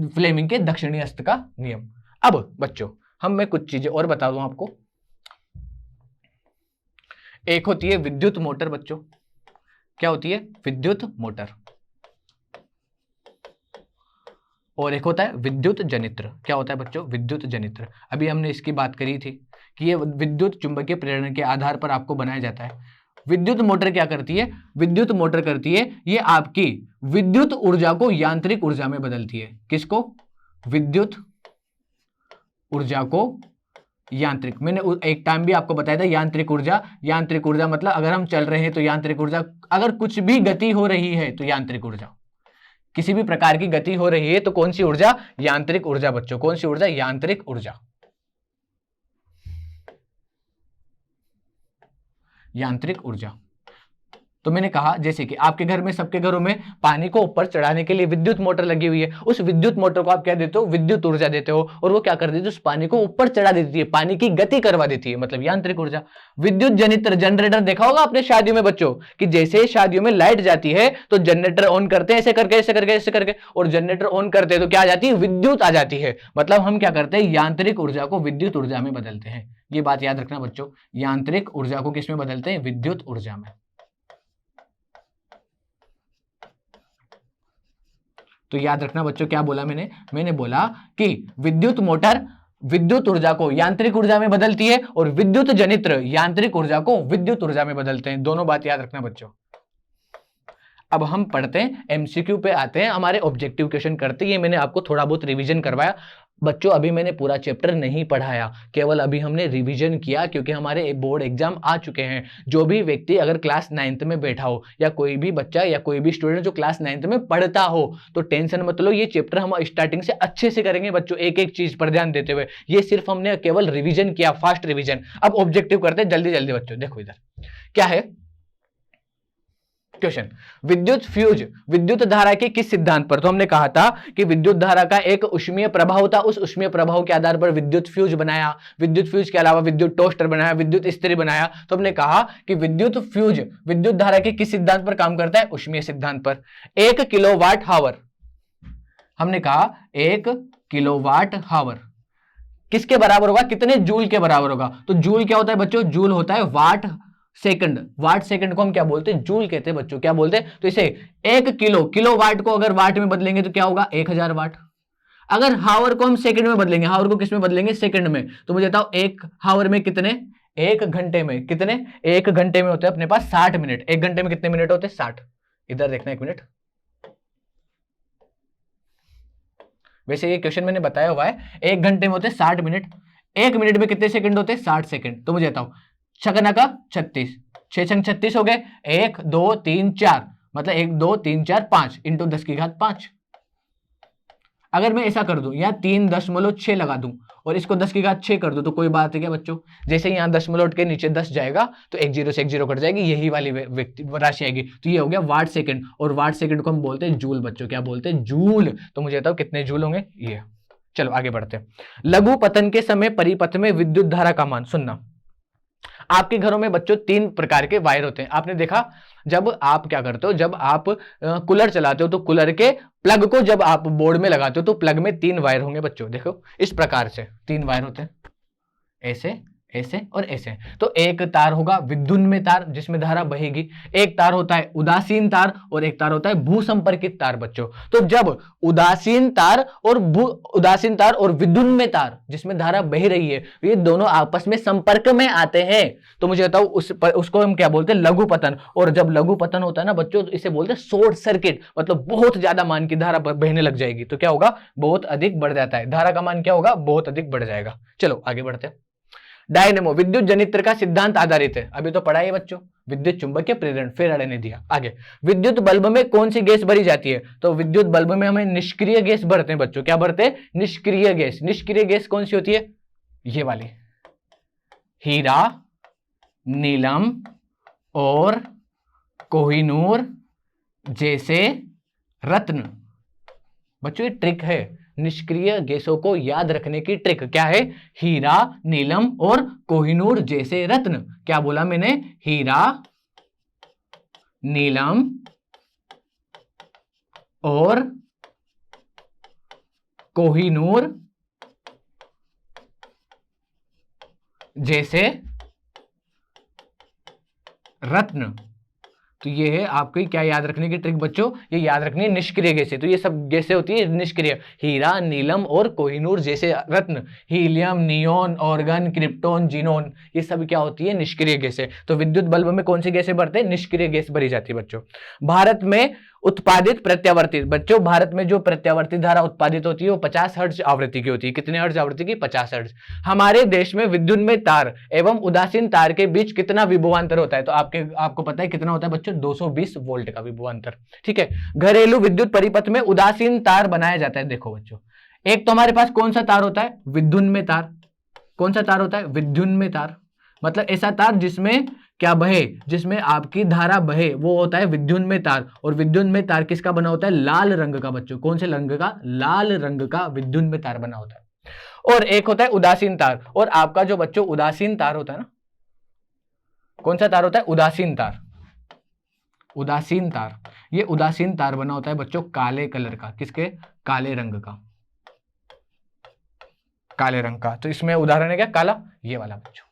Speaker 1: फ्लेमिंग के दक्षिणी हस्त का नियम। अब बच्चों मैं कुछ चीजें और बता दूं आपको। एक होती है विद्युत मोटर बच्चों। क्या होती है? विद्युत मोटर। और एक होता है विद्युत जनित्र। क्या होता है बच्चों? विद्युत जनित्र। अभी हमने इसकी बात करी थी कि ये विद्युत चुंबकीय प्रेरण के आधार पर आपको बनाया जाता है। विद्युत मोटर क्या करती है? विद्युत मोटर करती है, ये आपकी विद्युत ऊर्जा को यांत्रिक ऊर्जा में बदलती है। किसको? विद्युत ऊर्जा को यांत्रिक। मैंने एक टाइम भी आपको बताया था यांत्रिक ऊर्जा। यांत्रिक ऊर्जा मतलब अगर हम चल रहे हैं तो यांत्रिक ऊर्जा, अगर कुछ भी गति हो रही है तो यांत्रिक ऊर्जा, किसी भी प्रकार की गति हो रही है तो कौन सी ऊर्जा? यांत्रिक ऊर्जा बच्चों। कौन सी ऊर्जा? यांत्रिक ऊर्जा। यांत्रिक ऊर्जा। तो मैंने कहा जैसे कि आपके घर में, सबके घरों में पानी को ऊपर चढ़ाने के लिए विद्युत मोटर लगी हुई है। उस विद्युत मोटर को आप क्या देते हो? विद्युत ऊर्जा देते हो, और वो क्या कर देती है? उस पानी को ऊपर चढ़ा देती है, पानी की गति करवा देती है, मतलब यांत्रिक ऊर्जा। विद्युत जनित्र, जनरेटर देखा होगा आपने शादियों में बच्चों, कि जैसे शादियों में लाइट जाती है तो जनरेटर ऑन करते हैं, ऐसे करके ऐसे करके ऐसे करके, और जनरेटर ऑन करते हैं तो क्या आ जाती है? विद्युत आ जाती है। मतलब हम क्या करते हैं? यांत्रिक ऊर्जा को विद्युत ऊर्जा में बदलते हैं। ये बात याद रखना बच्चों, यांत्रिक ऊर्जा को किसमें बदलते हैं? विद्युत ऊर्जा में। तो याद रखना बच्चों, क्या बोला मैंने बोला कि विद्युत मोटर विद्युत ऊर्जा को यांत्रिक ऊर्जा में बदलती है, और विद्युत जनित्र यांत्रिक ऊर्जा को विद्युत ऊर्जा में बदलते हैं। दोनों बात याद रखना बच्चों। अब हम पढ़ते हैं, एमसीक्यू पे आते हैं, हमारे ऑब्जेक्टिव क्वेश्चन करते हैं। ये मैंने आपको थोड़ा बहुत रिवीजन करवाया बच्चों, अभी मैंने पूरा चैप्टर नहीं पढ़ाया, केवल अभी हमने रिवीजन किया, क्योंकि हमारे बोर्ड एग्जाम आ चुके हैं। जो भी व्यक्ति अगर क्लास 9th में बैठा हो, या कोई भी बच्चा या कोई भी स्टूडेंट जो क्लास 9th में पढ़ता हो, तो टेंशन मत लो, ये चैप्टर हम स्टार्टिंग से अच्छे से करेंगे बच्चों, एक एक चीज पर ध्यान देते हुए। ये सिर्फ हमने केवल रिविजन किया, फास्ट रिविजन। अब ऑब्जेक्टिव करते हैं जल्दी जल्दी बच्चों। देखो इधर क्या है क्वेश्चन, विद्युत फ्यूज विद्युत धारा के किस सिद्धांत पर? तो हमने कहा था कि विद्युत धारा का एक ऊष्मीय प्रभाव था, उस ऊष्मीय प्रभाव के आधार पर विद्युत फ्यूज बनाया। विद्युत फ्यूज के अलावा विद्युत टोस्टर बनाया, विद्युत इस्त्री बनाया। तो हमने कहा कि विद्युत फ्यूज विद्युत धारा के किस सिद्धांत पर काम करता है? ऊष्मीय सिद्धांत पर। 1 किलोवाट हावर, हमने कहा 1 किलोवाट हावर किसके बराबर होगा? कितने जूल के बराबर होगा? तो जूल क्या होता है बच्चों? जूल होता है वाट सेकंड। वाट सेकंड को हम क्या बोलते हैं? जूल कहते हैं बच्चों। क्या बोलते हैं? तो इसे 1 किलो वाट को अगर वाट में बदलेंगे तो क्या होगा? 1000 वाट। अगर हावर को हम सेकंड में बदलेंगे, हावर को किस में बदलेंगे? सेकंड में। तो मुझे बताओ 1 हावर में कितने? 1 घंटे में कितने? 1 घंटे में होते हैं अपने पास 60 मिनट। 1 घंटे में कितने मिनट होते हैं? 60। इधर देखना 1 मिनट। वैसे ये क्वेश्चन मैंने बताया हुआ है, 1 घंटे में होते हैं 60 मिनट। 1 मिनट में कितने सेकंड होते हैं? 60 सेकंड। तो मुझे बताओ, छगना का 36, 6 छंग 36 हो गए। 1 2 3 4, मतलब 1 2 3 4 5 इंटू 10 की घात 5। अगर मैं ऐसा कर दूं, यहाँ 3.6 लगा दूं और इसको 10 की घात 6 कर दूं, तो कोई बात है क्या बच्चों? जैसे यहाँ 10 उठ के नीचे 10 जाएगा तो एक जीरो से एक जीरो कट जाएगी, यही वाली राशि आएगी। तो ये हो गया वाट सेकंड, और वाट सेकंड को हम बोलते हैं जूल बच्चों। क्या बोलते हैं? जूल। तो मुझे बताओ कितने जूल होंगे ये। चलो आगे बढ़ते हैं। लघु पतन के समय परिपथ में विद्युत धारा का मान। सुनना, आपके घरों में बच्चों 3 प्रकार के वायर होते हैं। आपने देखा, जब आप क्या करते हो, जब आप कूलर चलाते हो तो कूलर के प्लग को जब आप बोर्ड में लगाते हो तो प्लग में 3 वायर होंगे बच्चों। देखो इस प्रकार से 3 वायर होते हैं, ऐसे ऐसे और ऐसे। तो एक तार होगा विद्युन्मय तार जिसमें धारा बहेगी, एक तार होता है उदासीन तार, और एक तार होता है भूसंपर्कित तार बच्चों। तो जब उदासीन तार और विद्युन्मय तार जिसमें धारा बह रही है, ये दोनों आपस में संपर्क में आते हैं, तो मुझे बताओ उसको हम क्या बोलते हैं? लघु पतन। और जब लघु पतन होता है ना बच्चों, तो इसे बोलते हैं शॉर्ट सर्किट, मतलब बहुत ज्यादा मान की धारा बहने लग जाएगी। तो क्या होगा? बहुत अधिक बढ़ जाता है, धारा का मान क्या होगा? बहुत अधिक बढ़ जाएगा। चलो आगे बढ़ते हैं। डायनेमो विद्युत जनित्र का सिद्धांत आधारित है। अभी तो पढ़ा है बच्चों, विद्युत चुंबकीय प्रेरण, फेराडे ने दिया। आगे, विद्युत बल्ब में कौन सी गैस भरी जाती है? तो विद्युत बल्ब में हमें निष्क्रिय गैस भरते हैं बच्चों। क्या भरते हैं? निष्क्रिय गैस। निष्क्रिय गैस कौन सी होती है? ये वाली, हीरा, नीलम और कोहिनूर जैसे रत्न। बच्चों ये ट्रिक है, निष्क्रिय गैसों को याद रखने की ट्रिक। क्या है? हीरा, नीलम और कोहिनूर जैसे रत्न। क्या बोला मैंने? हीरा, नीलम और कोहिनूर जैसे रत्न। तो ये है आपकी क्या याद रखने की ट्रिक बच्चों, ये याद रखनी है निष्क्रिय गैसें। तो ये सब गैसें होती है निष्क्रिय, हीरा, नीलम और कोहिनूर जैसे रत्न, helium, neon, argon, krypton, xenon, ये सब क्या होती है निष्क्रिय गैसें। तो विद्युत बल्ब में कौन सी गैसें भरते हैं, निष्क्रिय गैस भरी जाती है बच्चों। भारत में उत्पादित प्रत्यावर्ती, बच्चों भारत में जो प्रत्यावर्ती धारा उत्पादित होती है वो 50 हर्ट्ज आवृत्ति की होती है। कितने हर्ट्ज आवृत्ति की, 50 हर्ट्ज। हमारे देश में विद्युत में तार एवं उदासीन तार के बीच कितना विभवांतर होता है, तो आपको पता है कितना होता है बच्चों, 220 वोल्ट का विभवांतर। ठीक है, घरेलू विद्युत परिपथ में उदासीन तार बनाया जाता है। देखो बच्चों, एक तो हमारे पास कौन सा तार होता है, विद्युत में तार। कौन सा तार होता है, विद्युत में तार, मतलब ऐसा तार जिसमें क्या बहे, जिसमें आपकी धारा बहे, वो होता है विद्युत में तार। और विद्युत में तार किसका बना होता है, लाल रंग का बच्चों। कौन से रंग का, लाल रंग का विद्युत में तार बना होता है। और एक होता है उदासीन तार। और आपका जो बच्चों उदासीन तार होता है ना, कौन सा तार होता है, उदासीन तार। उदासीन तार, ये उदासीन तार बना होता है बच्चों काले कलर का, किसके, काले रंग का, काले रंग का। तो इसमें उदाहरण है क्या, काला, ये वाला बच्चों।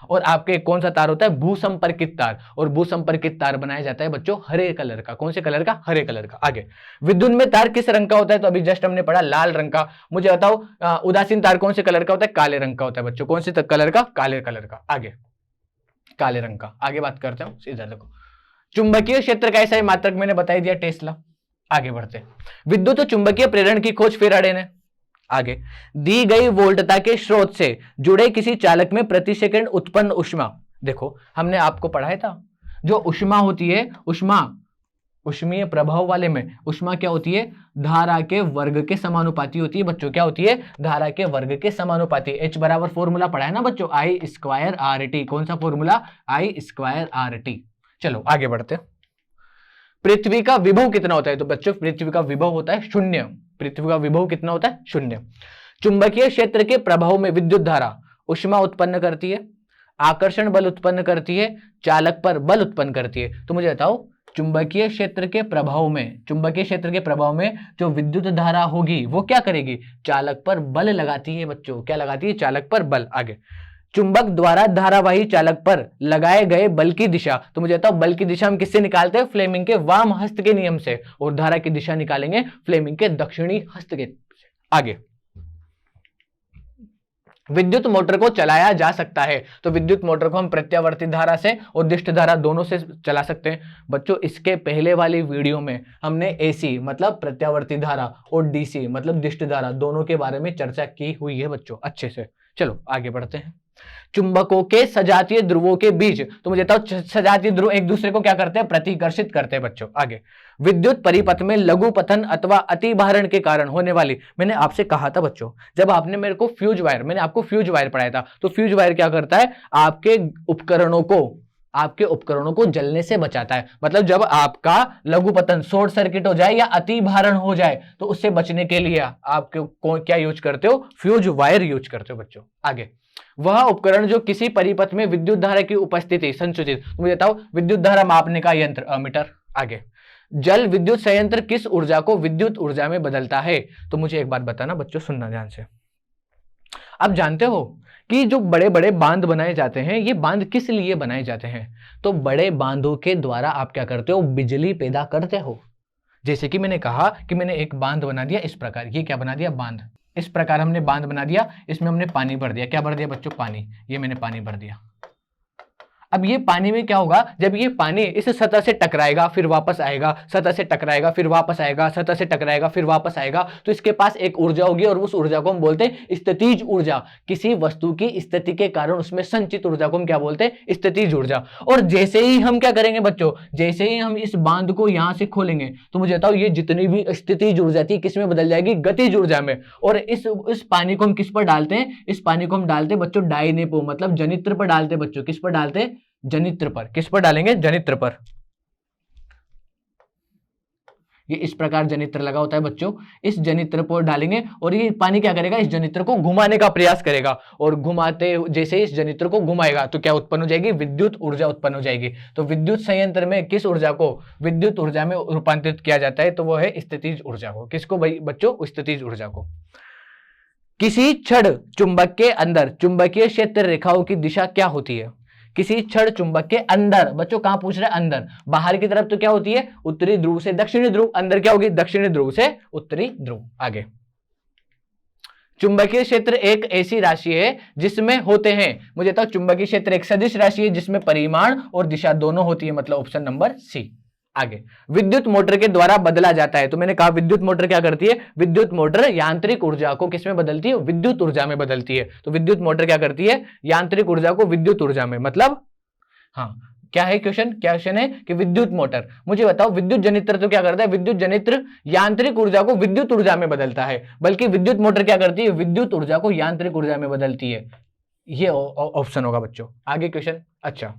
Speaker 1: और आपके कौन सा तार होता है, भूसंपर्कित तार। और भूसंपर्कित तार बनाया जाता है बच्चों हरे कलर का। कौन से कलर का, हरे कलर का। आगे, विद्युत में तार किस रंग का होता है, तो अभी जस्ट हमने पढ़ा लाल रंग का। मुझे बताओ उदासीन तार कौन से कलर का होता है, काले रंग का होता है बच्चों। कौन से कलर का, काले कलर का। आगे, काले रंग का। आगे बात करते हैं, इधर देखो, चुंबकीय क्षेत्र का ऐसा ही मात्रक मैंने बताई दिया, टेस्ला। आगे बढ़ते हैं, विद्युत और चुंबकीय प्रेरण की खोज फेराडे ने। आगे, दी गई वोल्टता के स्रोत से जुड़े किसी चालक में प्रति सेकंड उत्पन्न ऊष्मा। देखो हमने आपको पढ़ाया था, जो ऊष्मा होती है, ऊष्मा ऊष्मीय प्रभाव वाले में ऊष्मा क्या होती है, धारा के वर्ग के समानुपाती होती है बच्चों। क्या होती है, धारा के वर्ग के समानुपाती। H बराबर फॉर्मूला पढ़ा है ना बच्चों, I स्क्वायर RT। कौन सा फॉर्मूला, I स्क्वायर RT। चलो आगे बढ़ते हैं। पृथ्वी का विभव कितना होता है, तो बच्चों पृथ्वी का विभव होता है 0। पृथ्वी का विभव कितना होता है, 0। चुंबकीय क्षेत्र के प्रभाव में विद्युत धारा ऊष्मा उत्पन्न करती है, आकर्षण बल उत्पन्न करती है, चालक पर बल उत्पन्न करती है। तो मुझे बताओ, चुंबकीय क्षेत्र के प्रभाव में, चुंबकीय क्षेत्र के प्रभाव में जो विद्युत धारा होगी वो क्या करेगी, चालक पर बल लगाती है बच्चों। क्या लगाती है, चालक पर बल। आगे, चुंबक द्वारा धारावाही चालक पर लगाए गए बल की दिशा। तो मुझे बताओ, बल की दिशा हम किससे निकालते हैं, फ्लेमिंग के वाम हस्त के नियम से। और धारा की दिशा निकालेंगे फ्लेमिंग के दक्षिणी हस्त के। आगे, विद्युत मोटर को चलाया जा सकता है। तो विद्युत मोटर को हम प्रत्यावर्ती धारा से और दिष्ट धारा दोनों से चला सकते हैं बच्चों। इसके पहले वाली वीडियो में हमने एसी मतलब प्रत्यावर्ती धारा और डीसी मतलब दिष्ट धारा दोनों के बारे में चर्चा की हुई है बच्चों अच्छे से। चलो आगे बढ़ते हैं। चुंबकों के सजातीय ध्रुवों के बीच, तो मुझे बताओ सजातीय ध्रुव एक दूसरे को क्या करते हैं, प्रतिकर्षित करते हैं बच्चों। आगे, विद्युत परिपथ में लघु पतन अथवा अतिभारण के कारण होने वाली, मैंने आपसे कहा था बच्चों, जब आपने मेरे को फ्यूज वायर, मैंने आपको फ्यूज वायर पढ़ाया था, तो फ्यूज वायर क्या करता है, आपके उपकरणों को जलने से बचाता है। मतलब जब आपका लघु पतन शॉर्ट सर्किट हो जाए या अति भारण हो जाए तो उससे बचने के लिए आप क्या यूज करते हो, फ्यूज वायर यूज करते हो बच्चों। आगे, वह उपकरण जो किसी परिपथ में विद्युत धारा की उपस्थिति संसूचित, मुझे बताओ विद्युत धारा मापने का यंत्र, अमीटर। आगे, जल विद्युत संयंत्र किस ऊर्जा को विद्युत ऊर्जा में बदलता है। तो मुझे एक बात बताना बच्चों, सुनना ध्यान से। आप जानते हो कि जो बड़े बड़े बांध बनाए जाते हैं, ये बांध किस लिए बनाए जाते हैं, तो बड़े बांधों के द्वारा आप क्या करते हो, बिजली पैदा करते हो। जैसे कि मैंने कहा कि मैंने एक बांध बना दिया इस प्रकार, ये क्या बना दिया, बांध। इस प्रकार हमने बांध बना दिया, इसमें हमने पानी भर दिया। क्या भर दिया बच्चों, पानी। ये मैंने पानी भर दिया। अब ये पानी में क्या होगा, जब ये पानी इस सतह से टकराएगा फिर वापस आएगा, सतह से टकराएगा फिर वापस आएगा, सतह से टकराएगा फिर वापस आएगा, तो इसके पास एक ऊर्जा होगी और उस ऊर्जा को हम बोलते हैं स्थितिज ऊर्जा। किसी वस्तु की स्थिति के कारण उसमें संचित ऊर्जा को हम क्या बोलते हैं, स्थितिज ऊर्जा। और जैसे ही हम क्या करेंगे बच्चों, जैसे ही हम इस बांध को यहां से खोलेंगे तो मुझे बताओ ये जितनी भी स्थितिज ऊर्जा थी किसमें बदल जाएगी, गतिज ऊर्जा में। और इस पानी को हम किस पर डालते हैं, इस पानी को हम डालते हैं बच्चों डायनेपो मतलब जनित्र पर डालते हैं बच्चों। किस पर डालते हैं, जनित्र पर। किस पर डालेंगे, जनित्र पर। ये इस प्रकार जनित्र लगा होता है बच्चों, इस जनित्र पर डालेंगे और ये पानी क्या करेगा, इस जनित्र को घुमाने का प्रयास करेगा और घुमाते जैसे इस जनित्र को घुमाएगा तो क्या उत्पन्न हो जाएगी, विद्युत ऊर्जा उत्पन्न हो जाएगी। तो विद्युत संयंत्र में किस ऊर्जा को विद्युत ऊर्जा में रूपांतरित किया जाता है, तो वो है स्थितिज ऊर्जा को। किसको भाई बच्चों, स्थितिज ऊर्जा को। किसी छड़ चुंबक के अंदर चुंबकीय क्षेत्र रेखाओं की दिशा क्या होती है, किसी क्षण चुंबक के अंदर, बच्चों कहां पूछ रहे हैं, अंदर, बाहर की तरफ तो क्या होती है, उत्तरी ध्रुव से दक्षिणी ध्रुव, अंदर क्या होगी, दक्षिणी ध्रुव से उत्तरी ध्रुव। आगे, चुंबकीय क्षेत्र एक ऐसी राशि है जिसमें होते हैं, मुझे बताओ, चुंबकीय क्षेत्र एक सदिश राशि है जिसमें परिमाण और दिशा दोनों होती है, मतलब ऑप्शन नंबर सी। आगे, विद्युत मोटर के द्वारा बदला जाता है, तो मैंने कहा विद्युत मोटर क्या करती है, विद्युत मोटर यांत्रिक ऊर्जा को किसमें बदलती है, विद्युत ऊर्जा में बदलती है। तो विद्युत मोटर क्या करती है, यांत्रिक ऊर्जा को विद्युत ऊर्जा में, मतलब हाँ, क्या है क्वेश्चन, क्या क्वेश्चन है कि विद्युत मोटर, मुझे बताओ विद्युत जनित्र तो क्या करता है, विद्युत जनित्र यांत्रिक ऊर्जा को विद्युत ऊर्जा में बदलता है, बल्कि विद्युत मोटर क्या करती है, विद्युत ऊर्जा को यांत्रिक ऊर्जा में बदलती है। ये ऑप्शन होगा बच्चों। आगे क्वेश्चन, अच्छा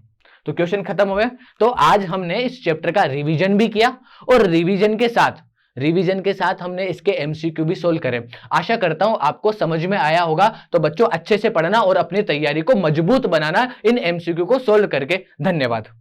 Speaker 1: तो क्वेश्चन खत्म हो गए। तो आज हमने इस चैप्टर का रिवीजन भी किया और रिवीजन के साथ हमने इसके एमसीक्यू भी सोल्व करे। आशा करता हूं आपको समझ में आया होगा। तो बच्चों अच्छे से पढ़ना और अपनी तैयारी को मजबूत बनाना इन एमसीक्यू को सोल्व करके। धन्यवाद।